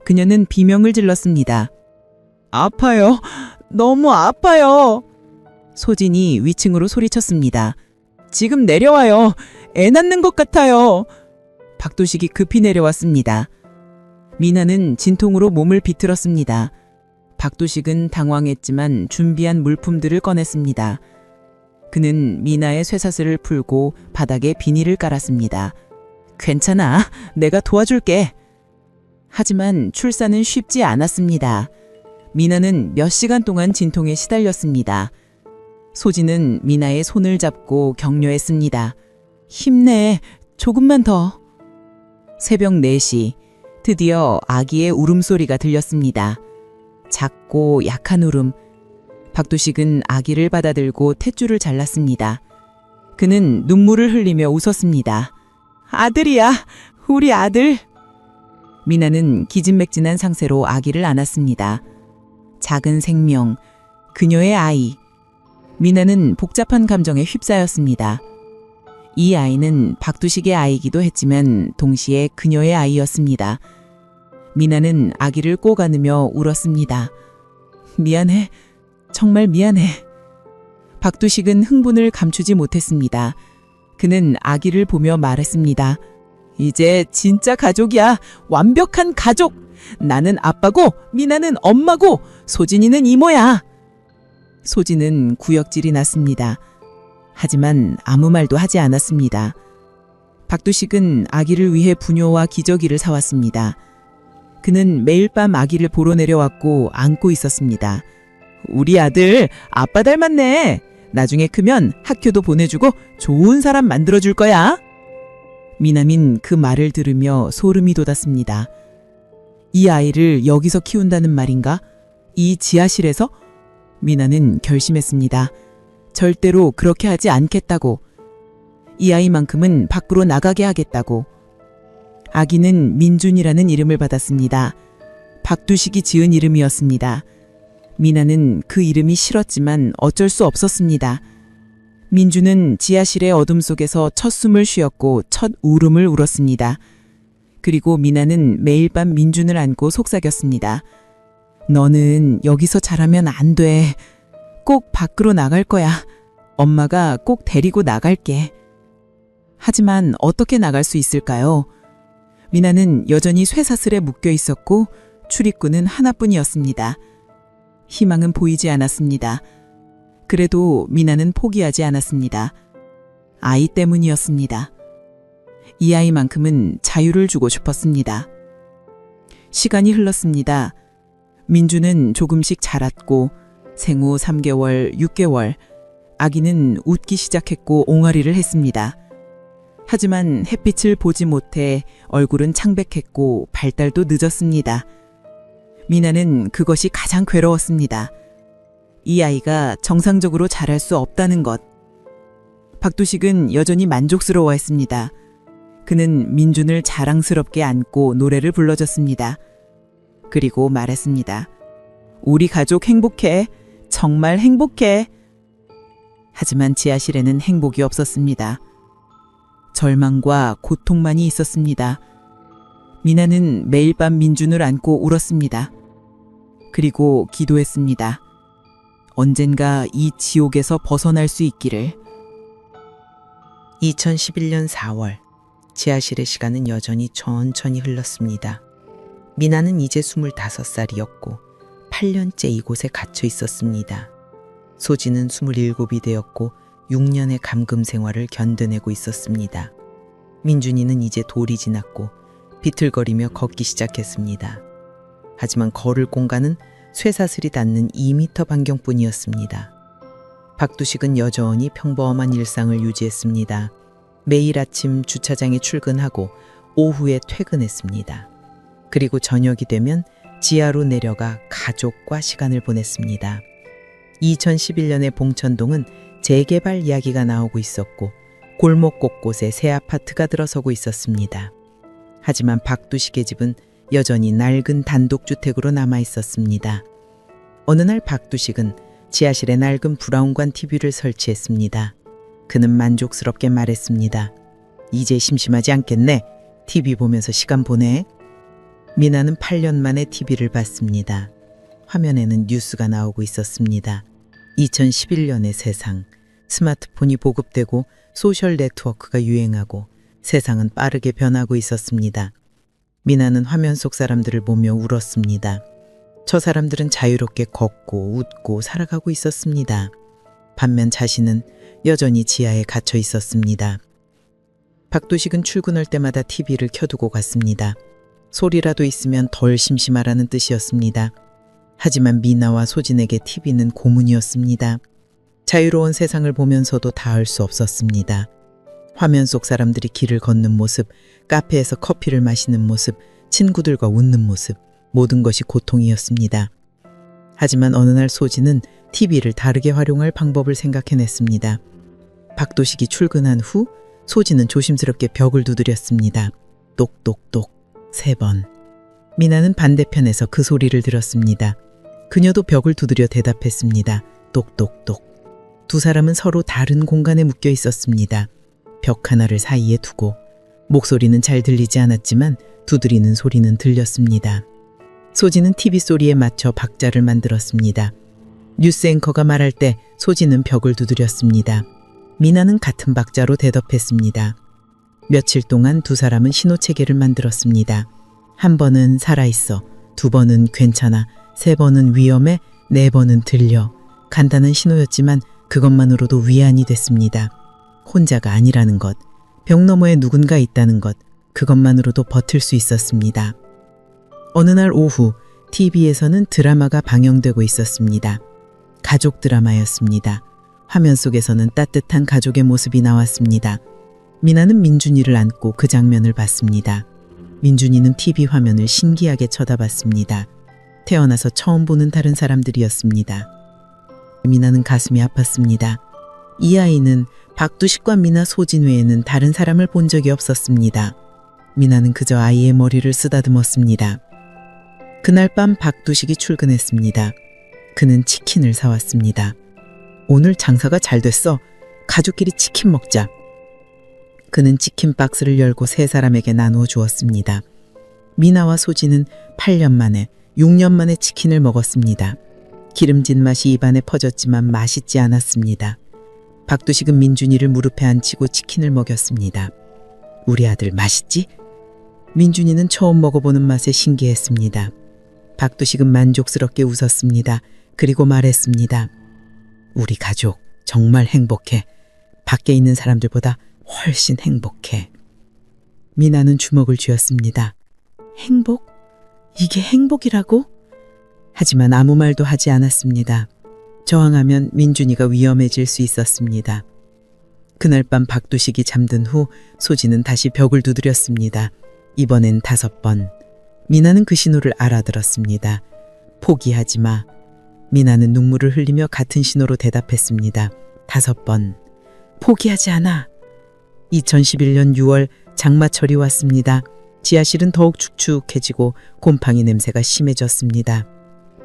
그녀는 비명을 질렀습니다. 아파요. 너무 아파요. 소진이 위층으로 소리쳤습니다. 지금 내려와요. 애 낳는 것 같아요. 박두식이 급히 내려왔습니다. 미나는 진통으로 몸을 비틀었습니다. 박두식은 당황했지만 준비한 물품들을 꺼냈습니다. 그는 미나의 쇠사슬을 풀고 바닥에 비닐을 깔았습니다. 괜찮아. 내가 도와줄게. 하지만 출산은 쉽지 않았습니다. 미나는 몇 시간 동안 진통에 시달렸습니다. 소진은 미나의 손을 잡고 격려했습니다. 힘내. 조금만 더. 새벽 4시, 드디어 아기의 울음소리가 들렸습니다. 작고 약한 울음. 박두식은 아기를 받아들고 탯줄을 잘랐습니다. 그는 눈물을 흘리며 웃었습니다. 아들이야, 우리 아들. 미나는 기진맥진한 상태로 아기를 안았습니다. 작은 생명, 그녀의 아이. 미나는 복잡한 감정에 휩싸였습니다. 이 아이는 박두식의 아이이기도 했지만 동시에 그녀의 아이였습니다. 미나는 아기를 꼭 안으며 울었습니다. 미안해. 정말 미안해. 박두식은 흥분을 감추지 못했습니다. 그는 아기를 보며 말했습니다. 이제 진짜 가족이야. 완벽한 가족. 나는 아빠고 미나는 엄마고 소진이는 이모야. 소진은 구역질이 났습니다. 하지만 아무 말도 하지 않았습니다. 박두식은 아기를 위해 부녀와 기저귀를 사왔습니다. 그는 매일 밤 아기를 보러 내려왔고 안고 있었습니다. 우리 아들 아빠 닮았네. 나중에 크면 학교도 보내주고 좋은 사람 만들어줄 거야. 미남인 그 말을 들으며 소름이 돋았습니다. 이 아이를 여기서 키운다는 말인가? 이 지하실에서? 미나는 결심했습니다. 절대로 그렇게 하지 않겠다고. 이 아이만큼은 밖으로 나가게 하겠다고. 아기는 민준이라는 이름을 받았습니다. 박두식이 지은 이름이었습니다. 미나는 그 이름이 싫었지만 어쩔 수 없었습니다. 민준은 지하실의 어둠 속에서 첫 숨을 쉬었고 첫 울음을 울었습니다. 그리고 미나는 매일 밤 민준을 안고 속삭였습니다. 너는 여기서 자라면 안 돼. 꼭 밖으로 나갈 거야. 엄마가 꼭 데리고 나갈게. 하지만 어떻게 나갈 수 있을까요? 미나는 여전히 쇠사슬에 묶여 있었고 출입구는 하나뿐이었습니다. 희망은 보이지 않았습니다. 그래도 미나는 포기하지 않았습니다. 아이 때문이었습니다. 이 아이만큼은 자유를 주고 싶었습니다. 시간이 흘렀습니다. 민주는 조금씩 자랐고 생후 3개월, 6개월, 아기는 웃기 시작했고 옹알이를 했습니다. 하지만 햇빛을 보지 못해 얼굴은 창백했고 발달도 늦었습니다. 미나는 그것이 가장 괴로웠습니다. 이 아이가 정상적으로 자랄 수 없다는 것. 박두식은 여전히 만족스러워했습니다. 그는 민준을 자랑스럽게 안고 노래를 불러줬습니다. 그리고 말했습니다. 우리 가족 행복해. 정말 행복해. 하지만 지하실에는 행복이 없었습니다. 절망과 고통만이 있었습니다. 미나는 매일 밤 민준을 안고 울었습니다. 그리고 기도했습니다. 언젠가 이 지옥에서 벗어날 수 있기를. 2011년 4월, 지하실의 시간은 여전히 천천히 흘렀습니다. 미나는 이제 25살이었고 8년째 이곳에 갇혀 있었습니다. 소진은 27이 되었고 6년의 감금 생활을 견뎌내고 있었습니다. 민준이는 이제 돌이 지났고 비틀거리며 걷기 시작했습니다. 하지만 걸을 공간은 쇠사슬이 닿는 2m 반경뿐이었습니다. 박두식은 여전히 평범한 일상을 유지했습니다. 매일 아침 주차장에 출근하고 오후에 퇴근했습니다. 그리고 저녁이 되면 지하로 내려가 가족과 시간을 보냈습니다. 2011년의 봉천동은 재개발 이야기가 나오고 있었고 골목 곳곳에 새 아파트가 들어서고 있었습니다. 하지만 박두식의 집은 여전히 낡은 단독주택으로 남아 있었습니다. 어느 날 박두식은 지하실에 낡은 브라운관 TV를 설치했습니다. 그는 만족스럽게 말했습니다. 이제 심심하지 않겠네. TV 보면서 시간 보내. 미나는 8년 만에 TV를 봤습니다. 화면에는 뉴스가 나오고 있었습니다. 2011년의 세상, 스마트폰이 보급되고 소셜 네트워크가 유행하고 세상은 빠르게 변하고 있었습니다. 미나는 화면 속 사람들을 보며 울었습니다. 저 사람들은 자유롭게 걷고 웃고 살아가고 있었습니다. 반면 자신은 여전히 지하에 갇혀 있었습니다. 박두식은 출근할 때마다 TV를 켜두고 갔습니다. 소리라도 있으면 덜 심심하라는 뜻이었습니다. 하지만 미나와 소진에게 TV는 고문이었습니다. 자유로운 세상을 보면서도 닿을 수 없었습니다. 화면 속 사람들이 길을 걷는 모습, 카페에서 커피를 마시는 모습, 친구들과 웃는 모습, 모든 것이 고통이었습니다. 하지만 어느 날 소진은 TV를 다르게 활용할 방법을 생각해냈습니다. 박도식이 출근한 후 소진은 조심스럽게 벽을 두드렸습니다. 똑똑똑 3번. 미나는 반대편에서 그 소리를 들었습니다. 그녀도 벽을 두드려 대답했습니다. 똑똑똑. 두 사람은 서로 다른 공간에 묶여 있었습니다. 벽 하나를 사이에 두고 목소리는 잘 들리지 않았지만 두드리는 소리는 들렸습니다. 소진은 TV 소리에 맞춰 박자를 만들었습니다. 뉴스 앵커가 말할 때 소진은 벽을 두드렸습니다. 미나는 같은 박자로 대답했습니다. 며칠 동안 두 사람은 신호체계를 만들었습니다. 한 번은 살아있어, 2번은 괜찮아, 3번은 위험해, 4번은 들려. 간단한 신호였지만 그것만으로도 위안이 됐습니다. 혼자가 아니라는 것, 벽 너머에 누군가 있다는 것, 그것만으로도 버틸 수 있었습니다. 어느 날 오후 TV에서는 드라마가 방영되고 있었습니다. 가족 드라마였습니다. 화면 속에서는 따뜻한 가족의 모습이 나왔습니다. 미나는 민준이를 안고 그 장면을 봤습니다. 민준이는 TV 화면을 신기하게 쳐다봤습니다. 태어나서 처음 보는 다른 사람들이었습니다. 미나는 가슴이 아팠습니다. 이 아이는 박두식과 미나 소진 외에는 다른 사람을 본 적이 없었습니다. 미나는 그저 아이의 머리를 쓰다듬었습니다. 그날 밤 박두식이 출근했습니다. 그는 치킨을 사왔습니다. 오늘 장사가 잘 됐어. 가족끼리 치킨 먹자. 그는 치킨 박스를 열고 3사람에게 나누어 주었습니다. 미나와 소진은 8년 만에, 6년 만에 치킨을 먹었습니다. 기름진 맛이 입안에 퍼졌지만 맛있지 않았습니다. 박두식은 민준이를 무릎에 앉히고 치킨을 먹였습니다. 우리 아들 맛있지? 민준이는 처음 먹어보는 맛에 신기했습니다. 박두식은 만족스럽게 웃었습니다. 그리고 말했습니다. 우리 가족 정말 행복해. 밖에 있는 사람들보다 훨씬 행복해. 미나는 주먹을 쥐었습니다. 행복? 이게 행복이라고? 하지만 아무 말도 하지 않았습니다. 저항하면 민준이가 위험해질 수 있었습니다. 그날 밤 박두식이 잠든 후 소진은 다시 벽을 두드렸습니다. 이번엔 5번. 미나는 그 신호를 알아들었습니다. 포기하지 마. 미나는 눈물을 흘리며 같은 신호로 대답했습니다. 5번. 포기하지 않아. 2011년 6월 장마철이 왔습니다. 지하실은 더욱 축축해지고 곰팡이 냄새가 심해졌습니다.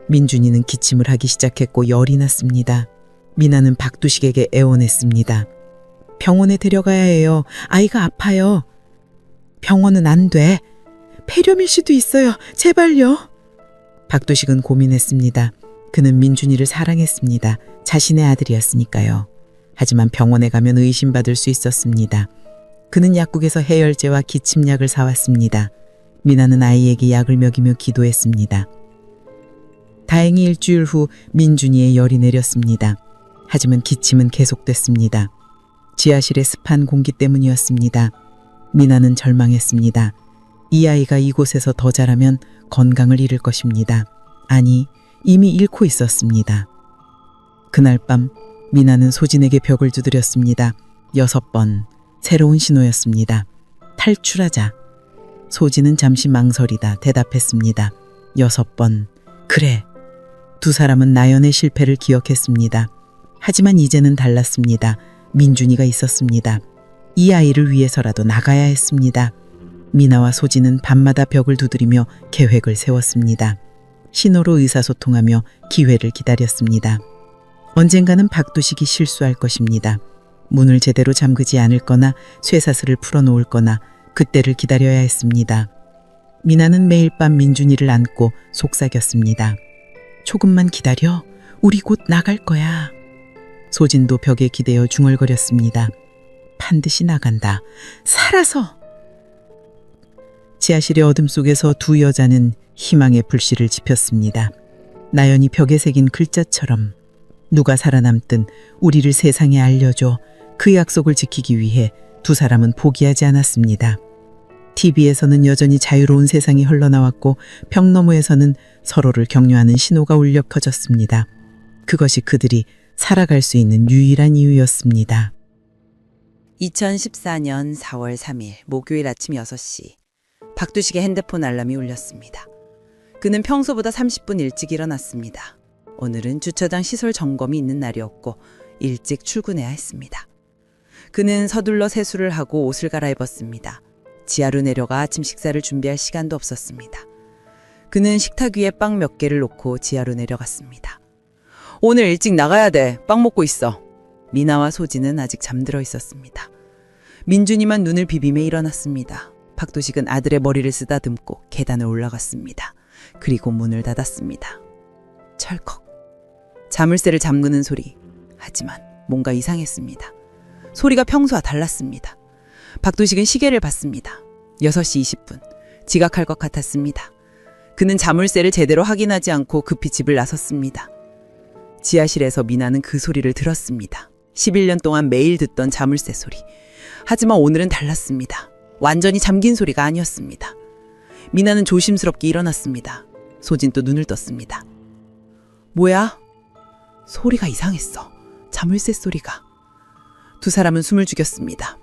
민준이는 기침을 하기 시작했고 열이 났습니다. 미나는 박두식에게 애원했습니다. 병원에 데려가야 해요. 아이가 아파요. 병원은 안 돼. 폐렴일 수도 있어요. 제발요. 박두식은 고민했습니다. 그는 민준이를 사랑했습니다. 자신의 아들이었으니까요. 하지만 병원에 가면 의심받을 수 있었습니다. 그는 약국에서 해열제와 기침약을 사왔습니다. 미나는 아이에게 약을 먹이며 기도했습니다. 다행히 일주일 후 민준이의 열이 내렸습니다. 하지만 기침은 계속됐습니다. 지하실의 습한 공기 때문이었습니다. 미나는 절망했습니다. 이 아이가 이곳에서 더 자라면 건강을 잃을 것입니다. 아니, 이미 잃고 있었습니다. 그날 밤 미나는 소진에게 벽을 두드렸습니다. 6번. 새로운 신호였습니다. 탈출하자. 소진은 잠시 망설이다 대답했습니다. 6번. 그래. 두 사람은 나연의 실패를 기억했습니다. 하지만 이제는 달랐습니다. 민준이가 있었습니다. 이 아이를 위해서라도 나가야 했습니다. 미나와 소진은 밤마다 벽을 두드리며 계획을 세웠습니다. 신호로 의사소통하며 기회를 기다렸습니다. 언젠가는 박두식이 실수할 것입니다. 문을 제대로 잠그지 않을 거나 쇠사슬을 풀어놓을 거나 그때를 기다려야 했습니다. 미나는 매일 밤 민준이를 안고 속삭였습니다. 조금만 기다려. 우리 곧 나갈 거야. 소진도 벽에 기대어 중얼거렸습니다. 반드시 나간다. 살아서. 지하실의 어둠 속에서 두 여자는 희망의 불씨를 지폈습니다. 나연이 벽에 새긴 글자처럼 누가 살아남든 우리를 세상에 알려줘. 그 약속을 지키기 위해 두 사람은 포기하지 않았습니다. TV에서는 여전히 자유로운 세상이 흘러나왔고 벽 너머에서는 서로를 격려하는 신호가 울려 퍼졌습니다. 그것이 그들이 살아갈 수 있는 유일한 이유였습니다. 2014년 4월 3일 목요일 아침 6시 박두식의 핸드폰 알람이 울렸습니다. 그는 평소보다 30분 일찍 일어났습니다. 오늘은 주차장 시설 점검이 있는 날이었고 일찍 출근해야 했습니다. 그는 서둘러 세수를 하고 옷을 갈아입었습니다. 지하로 내려가 아침 식사를 준비할 시간도 없었습니다. 그는 식탁 위에 빵 몇 개를 놓고 지하로 내려갔습니다. 오늘 일찍 나가야 돼. 빵 먹고 있어. 미나와 소진은 아직 잠들어 있었습니다. 민준이만 눈을 비비며 일어났습니다. 박두식은 아들의 머리를 쓰다듬고 계단을 올라갔습니다. 그리고 문을 닫았습니다. 철컥. 자물쇠를 잠그는 소리. 하지만 뭔가 이상했습니다. 소리가 평소와 달랐습니다. 박두식은 시계를 봤습니다. 6시 20분. 지각할 것 같았습니다. 그는 자물쇠를 제대로 확인하지 않고 급히 집을 나섰습니다. 지하실에서 미나는 그 소리를 들었습니다. 11년 동안 매일 듣던 자물쇠 소리. 하지만 오늘은 달랐습니다. 완전히 잠긴 소리가 아니었습니다. 미나는 조심스럽게 일어났습니다. 소진 또 눈을 떴습니다. 뭐야? 소리가 이상했어. 자물쇠 소리가. 두 사람은 숨을 죽였습니다.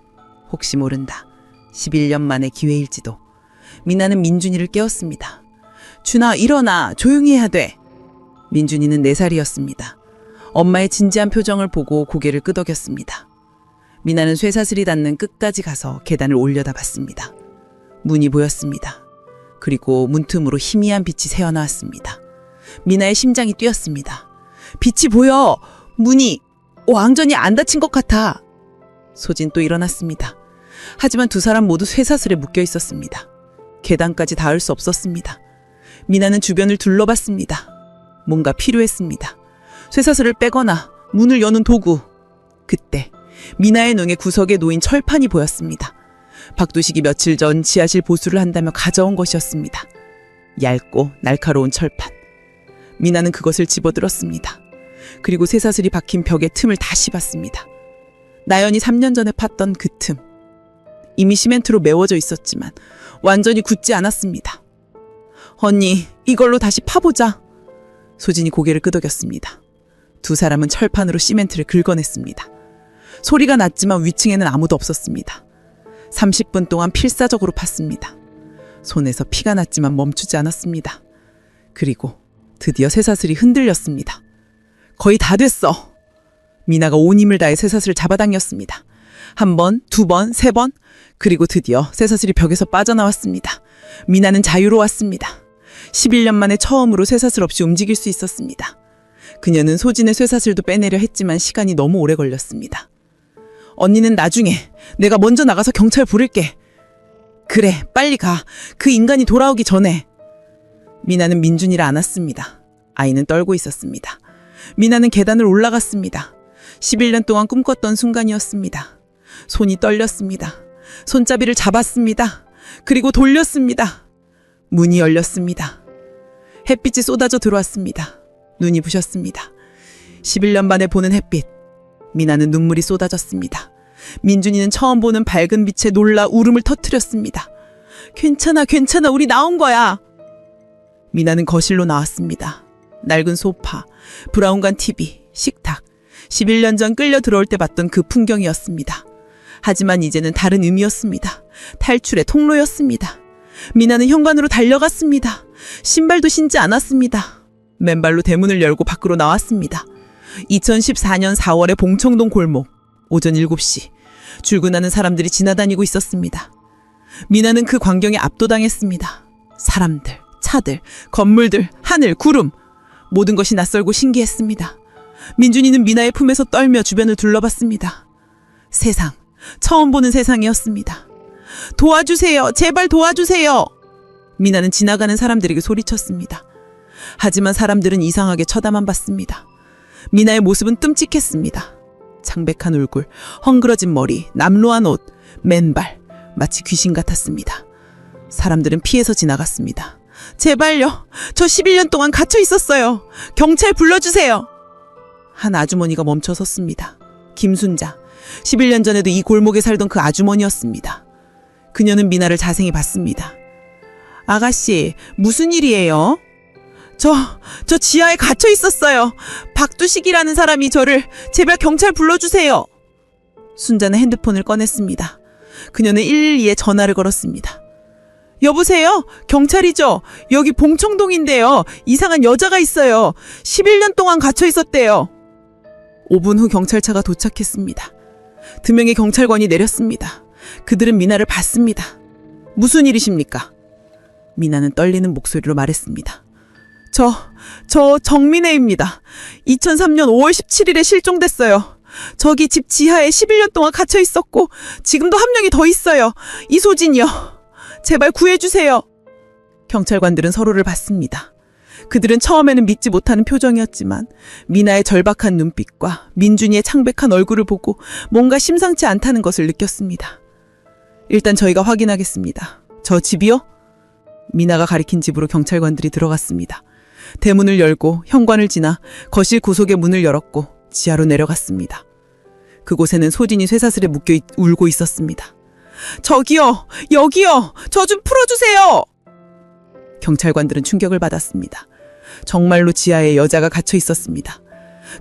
혹시 모른다. 11년 만의 기회일지도. 미나는 민준이를 깨웠습니다. 준아, 일어나. 조용히 해야 돼. 민준이는 4살이었습니다. 엄마의 진지한 표정을 보고 고개를 끄덕였습니다. 미나는 쇠사슬이 닿는 끝까지 가서 계단을 올려다 봤습니다. 문이 보였습니다. 그리고 문틈으로 희미한 빛이 새어나왔습니다. 미나의 심장이 뛰었습니다. 빛이 보여! 문이 완전히 안 닫힌 것 같아! 소진 또 일어났습니다. 하지만 두 사람 모두 쇠사슬에 묶여 있었습니다. 계단까지 닿을 수 없었습니다. 미나는 주변을 둘러봤습니다. 뭔가 필요했습니다. 쇠사슬을 빼거나 문을 여는 도구. 그때 미나의 눈에 구석에 놓인 철판이 보였습니다. 박두식이 며칠 전 지하실 보수를 한다며 가져온 것이었습니다. 얇고 날카로운 철판. 미나는 그것을 집어들었습니다. 그리고 쇠사슬이 박힌 벽의 틈을 다시 봤습니다. 나연이 3년 전에 팠던 그 틈. 이미 시멘트로 메워져 있었지만 완전히 굳지 않았습니다. 언니, 이걸로 다시 파보자. 소진이 고개를 끄덕였습니다. 두 사람은 철판으로 시멘트를 긁어냈습니다. 소리가 났지만 위층에는 아무도 없었습니다. 30분 동안 필사적으로 팠습니다. 손에서 피가 났지만 멈추지 않았습니다. 그리고 드디어 쇠사슬이 흔들렸습니다. 거의 다 됐어. 미나가 온 힘을 다해 쇠사슬을 잡아당겼습니다. 1번, 2번, 3번, 그리고 드디어 쇠사슬이 벽에서 빠져나왔습니다. 미나는 자유로웠습니다. 11년 만에 처음으로 쇠사슬 없이 움직일 수 있었습니다. 그녀는 소진의 쇠사슬도 빼내려 했지만 시간이 너무 오래 걸렸습니다. 언니는 나중에 내가 먼저 나가서 경찰 부를게. 그래, 빨리 가. 그 인간이 돌아오기 전에. 미나는 민준이를 안았습니다. 아이는 떨고 있었습니다. 미나는 계단을 올라갔습니다. 11년 동안 꿈꿨던 순간이었습니다. 손이 떨렸습니다. 손잡이를 잡았습니다. 그리고 돌렸습니다. 문이 열렸습니다. 햇빛이 쏟아져 들어왔습니다. 눈이 부셨습니다. 11년 만에 보는 햇빛. 미나는 눈물이 쏟아졌습니다. 민준이는 처음 보는 밝은 빛에 놀라 울음을 터뜨렸습니다. 괜찮아, 괜찮아. 우리 나온 거야. 미나는 거실로 나왔습니다. 낡은 소파, 브라운관 TV, 식탁. 11년 전 끌려 들어올 때 봤던 그 풍경이었습니다. 하지만 이제는 다른 의미였습니다. 탈출의 통로였습니다. 미나는 현관으로 달려갔습니다. 신발도 신지 않았습니다. 맨발로 대문을 열고 밖으로 나왔습니다. 2014년 4월의 봉청동 골목, 오전 7시. 출근하는 사람들이 지나다니고 있었습니다. 미나는 그 광경에 압도당했습니다. 사람들, 차들, 건물들, 하늘, 구름. 모든 것이 낯설고 신기했습니다. 민준이는 미나의 품에서 떨며 주변을 둘러봤습니다. 세상, 처음 보는 세상이었습니다. 도와주세요. 제발 도와주세요. 미나는 지나가는 사람들에게 소리쳤습니다. 하지만 사람들은 이상하게 쳐다만 봤습니다. 미나의 모습은 끔찍했습니다. 창백한 얼굴, 헝그러진 머리, 남루한 옷, 맨발, 마치 귀신 같았습니다. 사람들은 피해서 지나갔습니다. 제발요. 저 11년 동안 갇혀 있었어요. 경찰 불러주세요. 한 아주머니가 멈춰 섰습니다. 김순자. 11년 전에도 이 골목에 살던 그 아주머니였습니다. 그녀는 미나를 자세히 봤습니다. 아가씨, 무슨 일이에요? 저 지하에 갇혀 있었어요. 박두식이라는 사람이 저를 제발 경찰 불러주세요. 순자는 핸드폰을 꺼냈습니다. 그녀는 112에 전화를 걸었습니다. 여보세요? 경찰이죠? 여기 봉청동인데요. 이상한 여자가 있어요. 11년 동안 갇혀 있었대요. 5분 후 경찰차가 도착했습니다. 2명의 경찰관이 내렸습니다. 그들은 미나를 봤습니다. 무슨 일이십니까? 미나는 떨리는 목소리로 말했습니다. 저 정민혜입니다. 2003년 5월 17일에 실종됐어요. 저기 집 지하에 11년 동안 갇혀 있었고 지금도 한 명이 더 있어요. 이소진이요. 제발 구해주세요. 경찰관들은 서로를 봤습니다. 그들은 처음에는 믿지 못하는 표정이었지만 미나의 절박한 눈빛과 민준이의 창백한 얼굴을 보고 뭔가 심상치 않다는 것을 느꼈습니다. 일단 저희가 확인하겠습니다. 저 집이요? 미나가 가리킨 집으로 경찰관들이 들어갔습니다. 대문을 열고 현관을 지나 거실 구석의 문을 열었고 지하로 내려갔습니다. 그곳에는 소진이 쇠사슬에 묶여 울고 있었습니다. 저기요! 여기요! 저 좀 풀어주세요! 경찰관들은 충격을 받았습니다. 정말로 지하에 여자가 갇혀 있었습니다.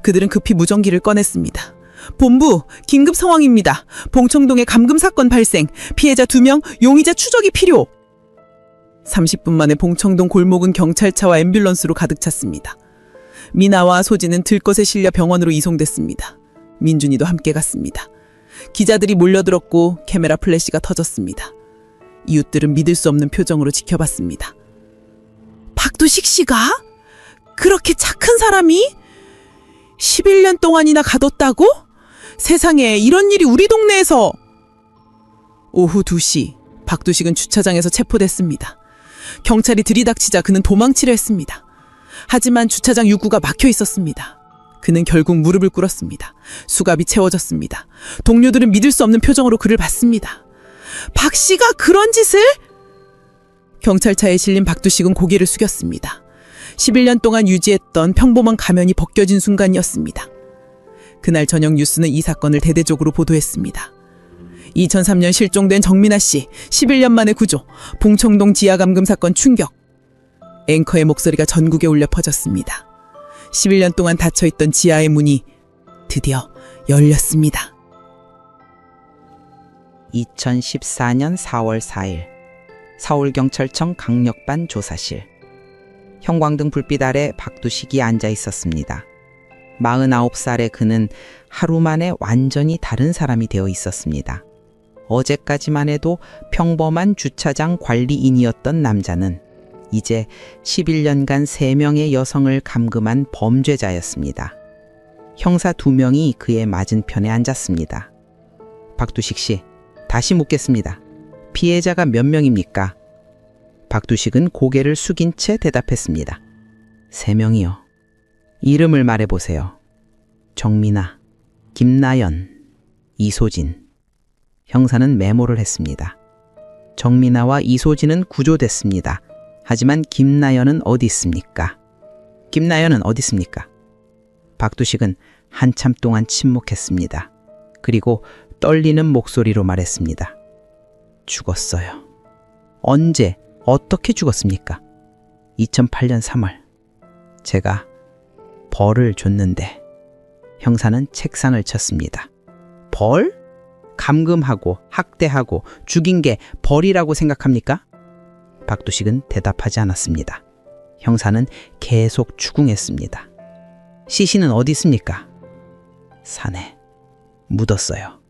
그들은 급히 무전기를 꺼냈습니다. 본부, 긴급 상황입니다. 봉청동에 감금 사건 발생, 피해자 2명, 용의자 추적이 필요. 30분 만에 봉청동 골목은 경찰차와 앰뷸런스로 가득 찼습니다. 미나와 소진은 들것에 실려 병원으로 이송됐습니다. 민준이도 함께 갔습니다. 기자들이 몰려들었고 카메라 플래시가 터졌습니다. 이웃들은 믿을 수 없는 표정으로 지켜봤습니다. 박두식 씨가? 그렇게 착한 사람이? 11년 동안이나 가뒀다고? 세상에, 이런 일이 우리 동네에서. 오후 2시, 박두식은 주차장에서 체포됐습니다. 경찰이 들이닥치자 그는 도망치려 했습니다. 하지만 주차장 입구가 막혀 있었습니다. 그는 결국 무릎을 꿇었습니다. 수갑이 채워졌습니다. 동료들은 믿을 수 없는 표정으로 그를 봤습니다. 박 씨가 그런 짓을? 경찰차에 실린 박두식은 고개를 숙였습니다. 11년 동안 유지했던 평범한 가면이 벗겨진 순간이었습니다. 그날 저녁 뉴스는 이 사건을 대대적으로 보도했습니다. 2003년 실종된 정민아 씨, 11년 만에 구조, 봉청동 지하 감금 사건 충격. 앵커의 목소리가 전국에 울려 퍼졌습니다. 11년 동안 닫혀있던 지하의 문이 드디어 열렸습니다. 2014년 4월 4일 서울경찰청 강력반 조사실. 형광등 불빛 아래 박두식이 앉아 있었습니다. 49살의 그는 하루 만에 완전히 다른 사람이 되어 있었습니다. 어제까지만 해도 평범한 주차장 관리인이었던 남자는 이제 11년간 3명의 여성을 감금한 범죄자였습니다. 형사 2명이 그의 맞은편에 앉았습니다. 박두식 씨, 다시 묻겠습니다. 피해자가 몇 명입니까? 박두식은 고개를 숙인 채 대답했습니다. 3명이요. 이름을 말해보세요. 정민아, 김나연, 이소진. 형사는 메모를 했습니다. 정민아와 이소진은 구조됐습니다. 하지만 김나연은 어디 있습니까? 김나연은 어디 있습니까? 박두식은 한참 동안 침묵했습니다. 그리고 떨리는 목소리로 말했습니다. 죽었어요. 언제, 어떻게 죽었습니까? 2008년 3월. 제가 벌을 줬는데 형사는 책상을 쳤습니다. 벌? 감금하고 학대하고 죽인 게 벌이라고 생각합니까? 박두식은 대답하지 않았습니다. 형사는 계속 추궁했습니다. 시신은 어디 있습니까? 산에 묻었어요.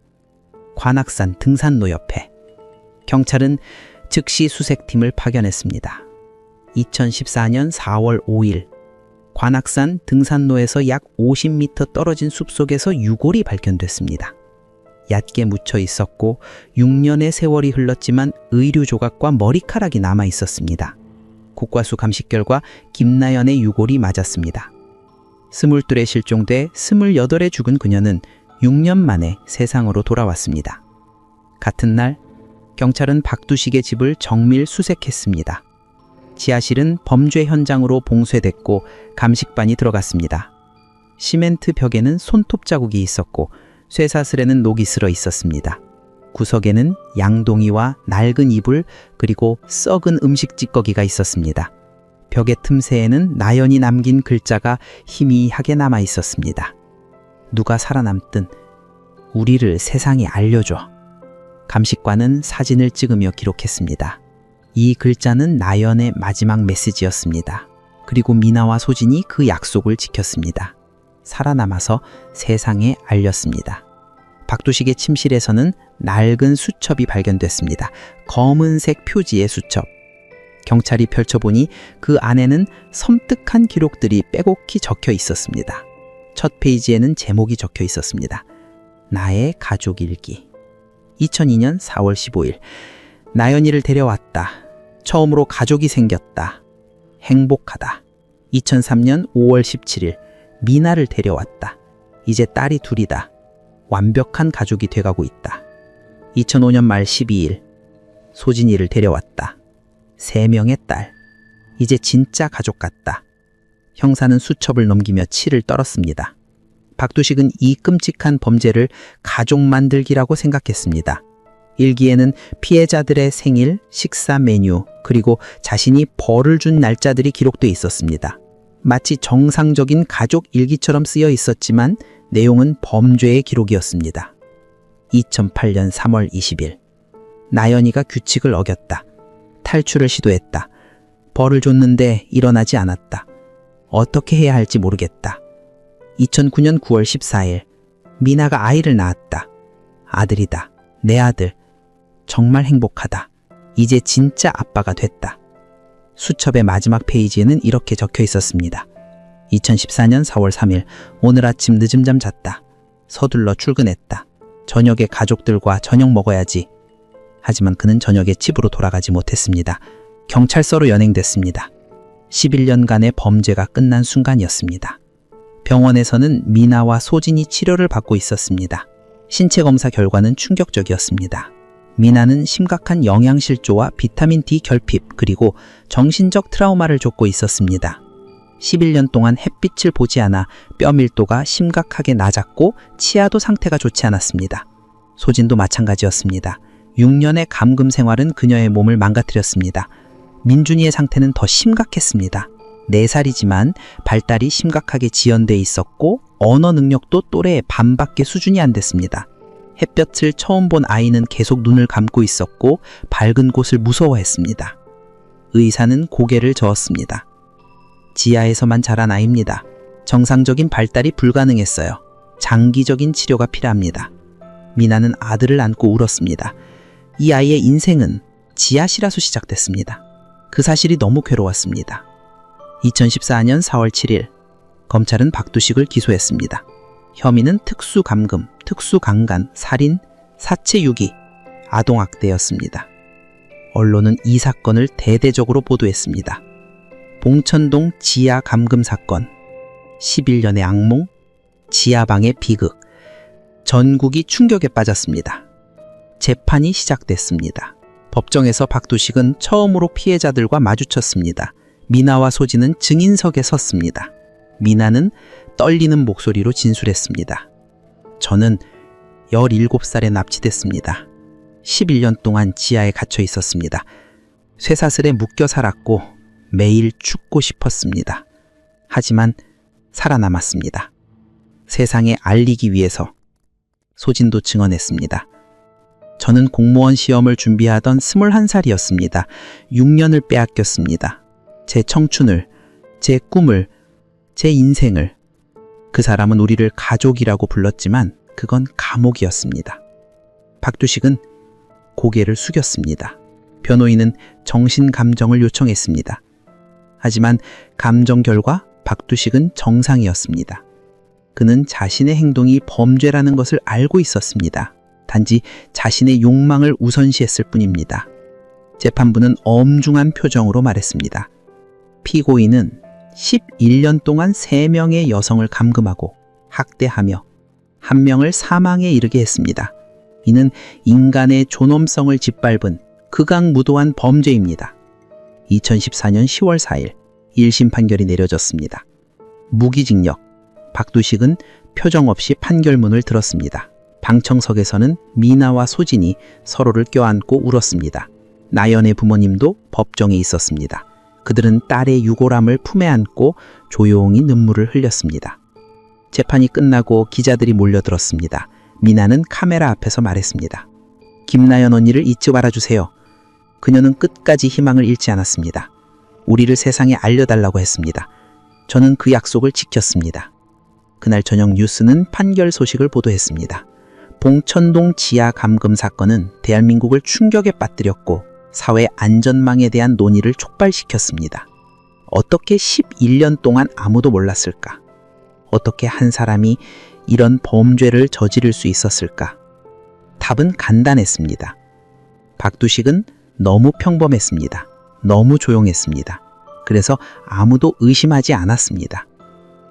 관악산 등산로 옆에. 경찰은 즉시 수색팀을 파견했습니다. 2014년 4월 5일 관악산 등산로에서 약 50m 떨어진 숲속에서 유골이 발견됐습니다. 얕게 묻혀 있었고 6년의 세월이 흘렀지만 의류 조각과 머리카락이 남아 있었습니다. 국과수 감식 결과 김나연의 유골이 맞았습니다. 22에 실종돼 28에 죽은 그녀는 6년 만에 세상으로 돌아왔습니다. 같은 날 경찰은 박두식의 집을 정밀 수색했습니다. 지하실은 범죄 현장으로 봉쇄됐고 감식반이 들어갔습니다. 시멘트 벽에는 손톱 자국이 있었고 쇠사슬에는 녹이 슬어 있었습니다. 구석에는 양동이와 낡은 이불 그리고 썩은 음식 찌꺼기가 있었습니다. 벽의 틈새에는 나연이 남긴 글자가 희미하게 남아 있었습니다. 누가 살아남든 우리를 세상에 알려줘. 감식관은 사진을 찍으며 기록했습니다. 이 글자는 나연의 마지막 메시지였습니다. 그리고 미나와 소진이 그 약속을 지켰습니다. 살아남아서 세상에 알렸습니다. 박두식의 침실에서는 낡은 수첩이 발견됐습니다. 검은색 표지의 수첩. 경찰이 펼쳐보니 그 안에는 섬뜩한 기록들이 빼곡히 적혀 있었습니다. 첫 페이지에는 제목이 적혀 있었습니다. 나의 가족 일기. 2002년 4월 15일. 나연이를 데려왔다. 처음으로 가족이 생겼다. 행복하다. 2003년 5월 17일. 미나를 데려왔다. 이제 딸이 둘이다. 완벽한 가족이 돼가고 있다. 2005년 말 12일. 소진이를 데려왔다. 3명의 딸. 이제 진짜 가족 같다. 형사는 수첩을 넘기며 치를 떨었습니다. 박두식은 이 끔찍한 범죄를 가족 만들기라고 생각했습니다. 일기에는 피해자들의 생일, 식사 메뉴, 그리고 자신이 벌을 준 날짜들이 기록돼 있었습니다. 마치 정상적인 가족 일기처럼 쓰여 있었지만 내용은 범죄의 기록이었습니다. 2008년 3월 20일. 나연이가 규칙을 어겼다. 탈출을 시도했다. 벌을 줬는데 일어나지 않았다. 어떻게 해야 할지 모르겠다. 2009년 9월 14일. 미나가 아이를 낳았다. 아들이다. 내 아들. 정말 행복하다. 이제 진짜 아빠가 됐다. 수첩의 마지막 페이지에는 이렇게 적혀 있었습니다. 2014년 4월 3일. 오늘 아침 늦은 잠 잤다. 서둘러 출근했다. 저녁에 가족들과 저녁 먹어야지. 하지만 그는 저녁에 집으로 돌아가지 못했습니다. 경찰서로 연행됐습니다. 11년간의 범죄가 끝난 순간이었습니다. 병원에서는 미나와 소진이 치료를 받고 있었습니다. 신체 검사 결과는 충격적이었습니다. 미나는 심각한 영양실조와 비타민 D 결핍 그리고 정신적 트라우마를 줬고 있었습니다. 11년 동안 햇빛을 보지 않아 뼈 밀도가 심각하게 낮았고 치아도 상태가 좋지 않았습니다. 소진도 마찬가지였습니다. 6년의 감금 생활은 그녀의 몸을 망가뜨렸습니다. 민준이의 상태는 더 심각했습니다. 4살이지만 발달이 심각하게 지연돼 있었고 언어 능력도 또래의 반밖에 수준이 안 됐습니다. 햇볕을 처음 본 아이는 계속 눈을 감고 있었고 밝은 곳을 무서워했습니다. 의사는 고개를 저었습니다. 지하에서만 자란 아이입니다. 정상적인 발달이 불가능했어요. 장기적인 치료가 필요합니다. 미나는 아들을 안고 울었습니다. 이 아이의 인생은 지하실에서 시작됐습니다. 그 사실이 너무 괴로웠습니다. 2014년 4월 7일 검찰은 박두식을 기소했습니다. 혐의는 특수감금, 특수강간, 살인, 사체유기, 아동학대였습니다. 언론은 이 사건을 대대적으로 보도했습니다. 봉천동 지하 감금 사건, 11년의 악몽, 지하방의 비극, 전국이 충격에 빠졌습니다. 재판이 시작됐습니다. 법정에서 박두식은 처음으로 피해자들과 마주쳤습니다. 미나와 소진은 증인석에 섰습니다. 미나는 떨리는 목소리로 진술했습니다. 저는 17살에 납치됐습니다. 11년 동안 지하에 갇혀 있었습니다. 쇠사슬에 묶여 살았고 매일 죽고 싶었습니다. 하지만 살아남았습니다. 세상에 알리기 위해서. 소진도 증언했습니다. 저는 공무원 시험을 준비하던 21살이었습니다. 6년을 빼앗겼습니다. 제 청춘을, 제 꿈을, 제 인생을. 그 사람은 우리를 가족이라고 불렀지만 그건 감옥이었습니다. 박두식은 고개를 숙였습니다. 변호인은 정신감정을 요청했습니다. 하지만 감정 결과 박두식은 정상이었습니다. 그는 자신의 행동이 범죄라는 것을 알고 있었습니다. 단지 자신의 욕망을 우선시했을 뿐입니다. 재판부는 엄중한 표정으로 말했습니다. 피고인은 11년 동안 3명의 여성을 감금하고 학대하며 1명을 사망에 이르게 했습니다. 이는 인간의 존엄성을 짓밟은 극악무도한 범죄입니다. 2014년 10월 4일 1심 판결이 내려졌습니다. 무기징역. 박두식은 표정 없이 판결문을 들었습니다. 방청석에서는 미나와 소진이 서로를 껴안고 울었습니다. 나연의 부모님도 법정에 있었습니다. 그들은 딸의 유골함을 품에 안고 조용히 눈물을 흘렸습니다. 재판이 끝나고 기자들이 몰려들었습니다. 미나는 카메라 앞에서 말했습니다. 김나연 언니를 잊지 말아주세요. 그녀는 끝까지 희망을 잃지 않았습니다. 우리를 세상에 알려달라고 했습니다. 저는 그 약속을 지켰습니다. 그날 저녁 뉴스는 판결 소식을 보도했습니다. 봉천동 지하 감금 사건은 대한민국을 충격에 빠뜨렸고 사회 안전망에 대한 논의를 촉발시켰습니다. 어떻게 11년 동안 아무도 몰랐을까? 어떻게 한 사람이 이런 범죄를 저지를 수 있었을까? 답은 간단했습니다. 박두식은 너무 평범했습니다. 너무 조용했습니다. 그래서 아무도 의심하지 않았습니다.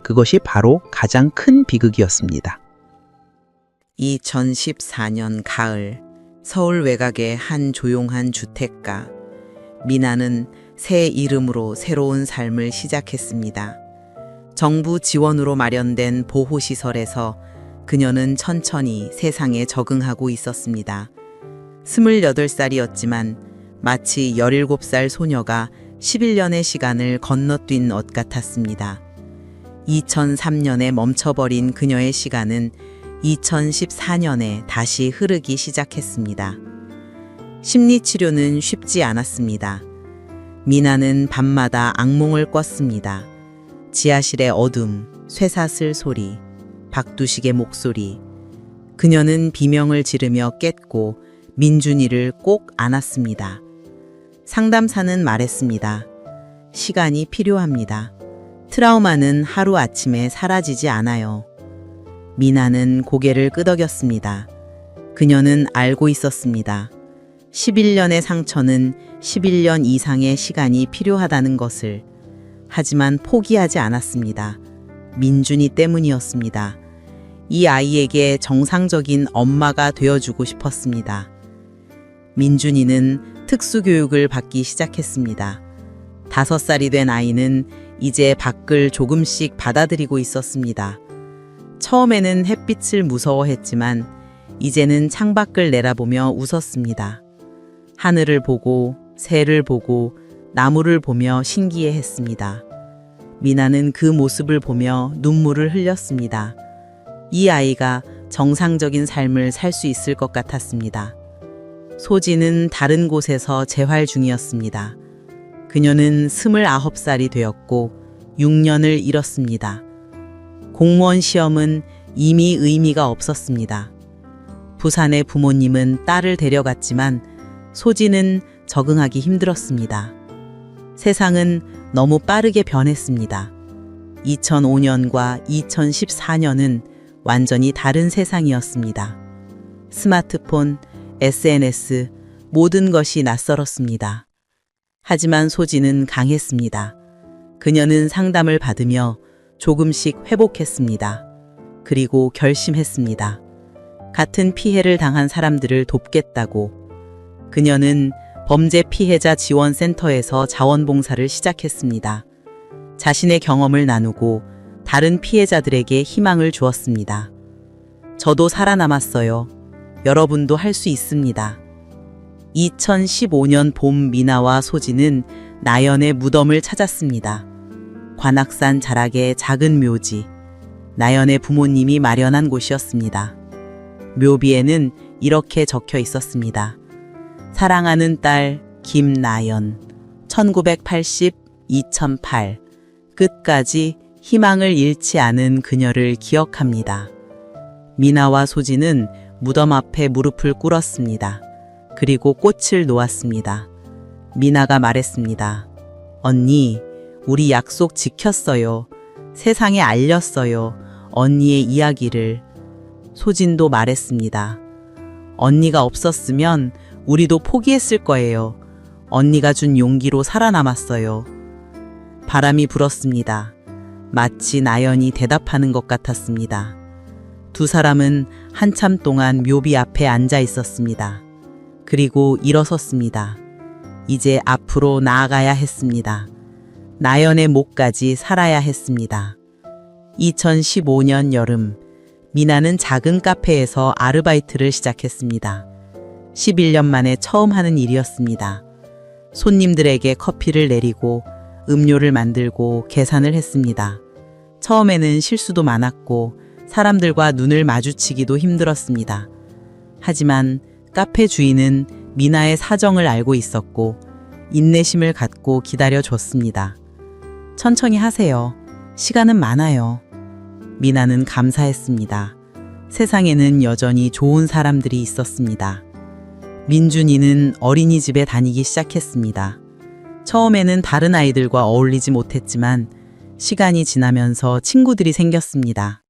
그것이 바로 가장 큰 비극이었습니다. 2014년 가을, 서울 외곽의 한 조용한 주택가. 미나는 새 이름으로 새로운 삶을 시작했습니다. 정부 지원으로 마련된 보호시설에서 그녀는 천천히 세상에 적응하고 있었습니다. 28살이었지만 마치 17살 소녀가 11년의 시간을 건너뛴 것 같았습니다. 2003년에 멈춰버린 그녀의 시간은 2014년에 다시 흐르기 시작했습니다. 심리치료는 쉽지 않았습니다. 미나는 밤마다 악몽을 꿨습니다. 지하실의 어둠, 쇠사슬 소리, 박두식의 목소리. 그녀는 비명을 지르며 깼고 민준이를 꼭 안았습니다. 상담사는 말했습니다. 시간이 필요합니다. 트라우마는 하루아침에 사라지지 않아요. 미나는 고개를 끄덕였습니다. 그녀는 알고 있었습니다. 11년의 상처는 11년 이상의 시간이 필요하다는 것을. 하지만 포기하지 않았습니다. 민준이 때문이었습니다. 이 아이에게 정상적인 엄마가 되어주고 싶었습니다. 민준이는 특수교육을 받기 시작했습니다. 5살이 된 아이는 이제 밖을 조금씩 받아들이고 있었습니다. 처음에는 햇빛을 무서워했지만 이제는 창밖을 내다보며 웃었습니다. 하늘을 보고 새를 보고 나무를 보며 신기해했습니다. 미나는 그 모습을 보며 눈물을 흘렸습니다. 이 아이가 정상적인 삶을 살 수 있을 것 같았습니다. 소진은 다른 곳에서 재활 중이었습니다. 그녀는 29살이 되었고 6년을 잃었습니다. 공무원 시험은 이미 의미가 없었습니다. 부산의 부모님은 딸을 데려갔지만 소진은 적응하기 힘들었습니다. 세상은 너무 빠르게 변했습니다. 2005년과 2014년은 완전히 다른 세상이었습니다. 스마트폰, SNS, 모든 것이 낯설었습니다. 하지만 소진은 강했습니다. 그녀는 상담을 받으며 조금씩 회복했습니다. 그리고 결심했습니다. 같은 피해를 당한 사람들을 돕겠다고. 그녀는 범죄 피해자 지원센터에서 자원봉사를 시작했습니다. 자신의 경험을 나누고 다른 피해자들에게 희망을 주었습니다. 저도 살아남았어요. 여러분도 할 수 있습니다. 2015년 봄 미나와 소진은 나연의 무덤을 찾았습니다. 관악산 자락의 작은 묘지, 나연의 부모님이 마련한 곳이었습니다. 묘비에는 이렇게 적혀 있었습니다. 사랑하는 딸 김나연, 1980-2008 끝까지 희망을 잃지 않은 그녀를 기억합니다. 미나와 소진은 무덤 앞에 무릎을 꿇었습니다. 그리고 꽃을 놓았습니다. 미나가 말했습니다. 언니, 우리 약속 지켰어요. 세상에 알렸어요. 언니의 이야기를. 소진도 말했습니다. 언니가 없었으면 우리도 포기했을 거예요. 언니가 준 용기로 살아남았어요. 바람이 불었습니다. 마치 나연이 대답하는 것 같았습니다. 두 사람은 한참 동안 묘비 앞에 앉아 있었습니다. 그리고 일어섰습니다. 이제 앞으로 나아가야 했습니다. 나연의 목까지 살아야 했습니다. 2015년 여름, 미나는 작은 카페에서 아르바이트를 시작했습니다. 11년 만에 처음 하는 일이었습니다. 손님들에게 커피를 내리고 음료를 만들고 계산을 했습니다. 처음에는 실수도 많았고 사람들과 눈을 마주치기도 힘들었습니다. 하지만 카페 주인은 미나의 사정을 알고 있었고 인내심을 갖고 기다려줬습니다. 천천히 하세요. 시간은 많아요. 미나는 감사했습니다. 세상에는 여전히 좋은 사람들이 있었습니다. 민준이는 어린이집에 다니기 시작했습니다. 처음에는 다른 아이들과 어울리지 못했지만 시간이 지나면서 친구들이 생겼습니다.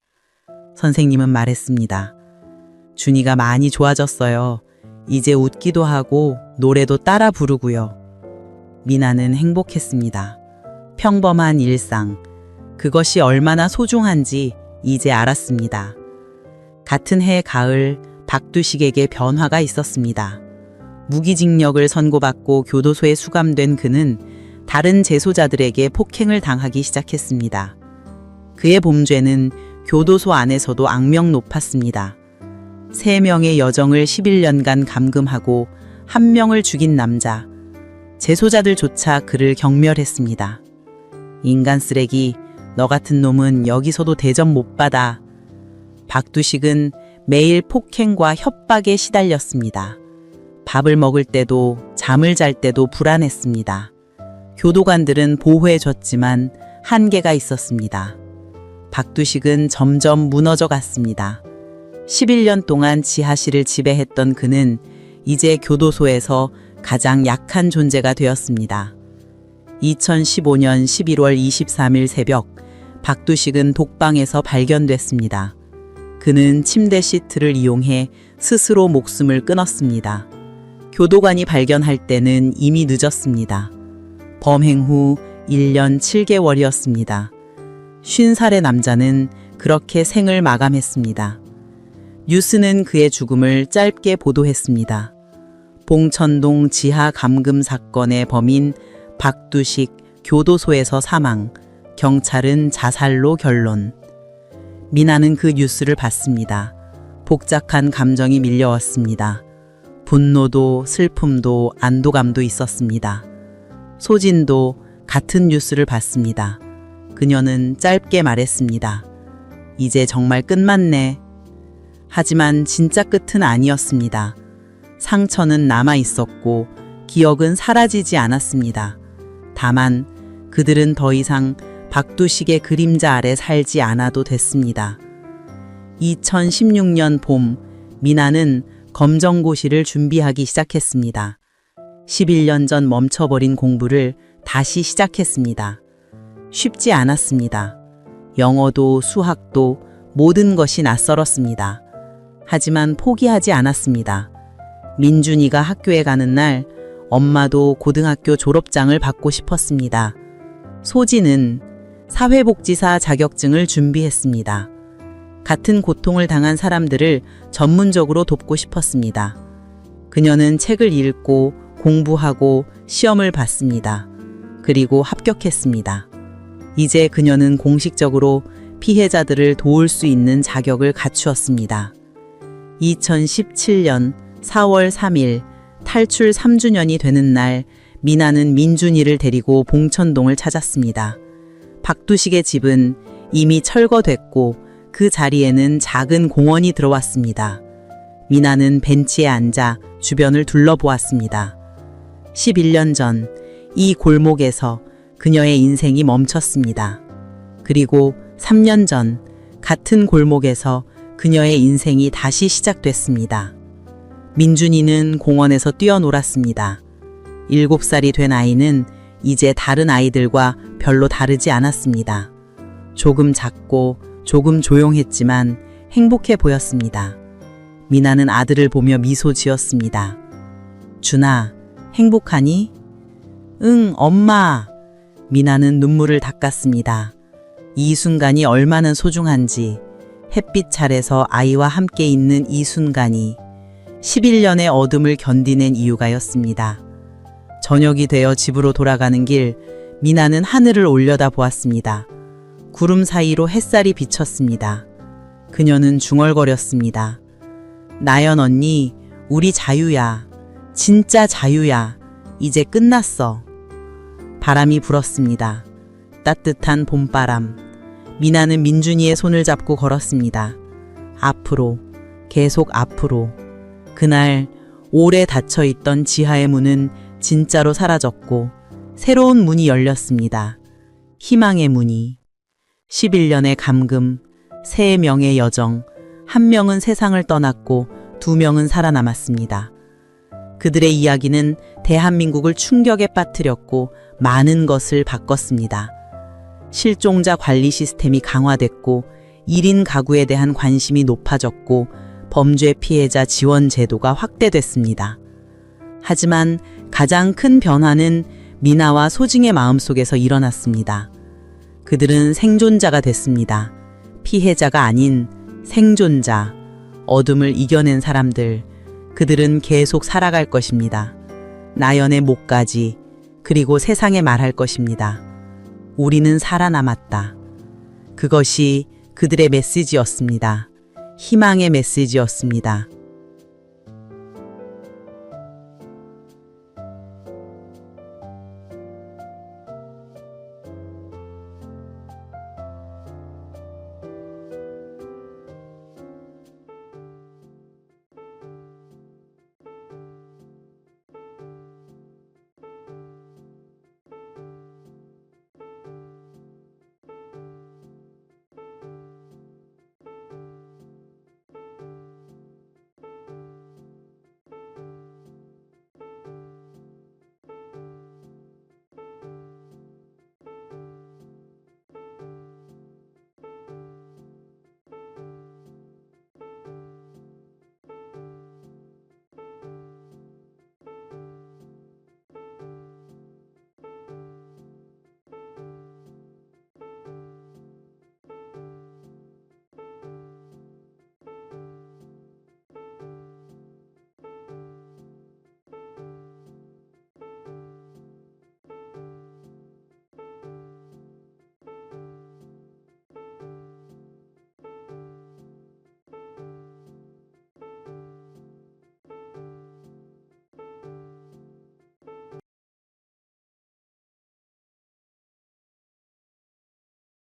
선생님은 말했습니다. 준이가 많이 좋아졌어요. 이제 웃기도 하고 노래도 따라 부르고요. 미나는 행복했습니다. 평범한 일상, 그것이 얼마나 소중한지 이제 알았습니다. 같은 해 가을, 박두식에게 변화가 있었습니다. 무기징역을 선고받고 교도소에 수감된 그는 다른 재소자들에게 폭행을 당하기 시작했습니다. 그의 범죄는 교도소 안에서도 악명 높았습니다. 3명의 여정을 11년간 감금하고 1명을 죽인 남자, 재소자들조차 그를 경멸했습니다. 인간 쓰레기, 너 같은 놈은 여기서도 대접 못 받아. 박두식은 매일 폭행과 협박에 시달렸습니다. 밥을 먹을 때도 잠을 잘 때도 불안했습니다. 교도관들은 보호해줬지만 한계가 있었습니다. 박두식은 점점 무너져 갔습니다. 11년 동안 지하실을 지배했던 그는 이제 교도소에서 가장 약한 존재가 되었습니다. 2015년 11월 23일 새벽, 박두식은 독방에서 발견됐습니다. 그는 침대 시트를 이용해 스스로 목숨을 끊었습니다. 교도관이 발견할 때는 이미 늦었습니다. 범행 후 1년 7개월이었습니다. 50살의 남자는 그렇게 생을 마감했습니다. 뉴스는 그의 죽음을 짧게 보도했습니다. 봉천동 지하 감금 사건의 범인 박두식 교도소에서 사망, 경찰은 자살로 결론. 미나는 그 뉴스를 봤습니다. 복잡한 감정이 밀려왔습니다. 분노도 슬픔도 안도감도 있었습니다. 소진도 같은 뉴스를 봤습니다. 그녀는 짧게 말했습니다. 이제 정말 끝났네. 하지만 진짜 끝은 아니었습니다. 상처는 남아 있었고 기억은 사라지지 않았습니다. 다만 그들은 더 이상 박두식의 그림자 아래 살지 않아도 됐습니다. 2016년 봄, 미나는 검정고시를 준비하기 시작했습니다. 11년 전 멈춰버린 공부를 다시 시작했습니다. 쉽지 않았습니다. 영어도 수학도 모든 것이 낯설었습니다. 하지만 포기하지 않았습니다. 민준이가 학교에 가는 날 엄마도 고등학교 졸업장을 받고 싶었습니다. 소진은 사회복지사 자격증을 준비했습니다. 같은 고통을 당한 사람들을 전문적으로 돕고 싶었습니다. 그녀는 책을 읽고 공부하고 시험을 봤습니다. 그리고 합격했습니다. 이제 그녀는 공식적으로 피해자들을 도울 수 있는 자격을 갖추었습니다. 2017년 4월 3일 탈출 3주년이 되는 날, 미나는 민준이를 데리고 봉천동을 찾았습니다. 박두식의 집은 이미 철거됐고 그 자리에는 작은 공원이 들어왔습니다. 미나는 벤치에 앉아 주변을 둘러보았습니다. 11년 전 이 골목에서 그녀의 인생이 멈췄습니다. 그리고 3년 전 같은 골목에서 그녀의 인생이 다시 시작됐습니다. 민준이는 공원에서 뛰어놀았습니다. 7살이 된 아이는 이제 다른 아이들과 별로 다르지 않았습니다. 조금 작고 조금 조용했지만 행복해 보였습니다. 미나는 아들을 보며 미소 지었습니다. 준아, 행복하니? 응, 엄마. 미나는 눈물을 닦았습니다. 이 순간이 얼마나 소중한지, 햇빛 차례서 아이와 함께 있는 이 순간이 11년의 어둠을 견디낸 이유가였습니다. 저녁이 되어 집으로 돌아가는 길, 미나는 하늘을 올려다 보았습니다. 구름 사이로 햇살이 비쳤습니다. 그녀는 중얼거렸습니다. 나연 언니, 우리 자유야. 진짜 자유야. 이제 끝났어. 바람이 불었습니다. 따뜻한 봄바람. 미나는 민준이의 손을 잡고 걸었습니다. 앞으로, 계속 앞으로. 그날 오래 닫혀있던 지하의 문은 진짜로 사라졌고 새로운 문이 열렸습니다. 희망의 문이. 11년의 감금, 3명의 여정, 1명은 세상을 떠났고 2명은 살아남았습니다. 그들의 이야기는 대한민국을 충격에 빠뜨렸고 많은 것을 바꿨습니다. 실종자 관리 시스템이 강화됐고 1인 가구에 대한 관심이 높아졌고 범죄 피해자 지원 제도가 확대됐습니다. 하지만 가장 큰 변화는 미나와 소징의 마음속에서 일어났습니다. 그들은 생존자가 됐습니다. 피해자가 아닌 생존자, 어둠을 이겨낸 사람들, 그들은 계속 살아갈 것입니다. 나연의 목까지, 그리고 세상에 말할 것입니다. 우리는 살아남았다. 그것이 그들의 메시지였습니다. 희망의 메시지였습니다.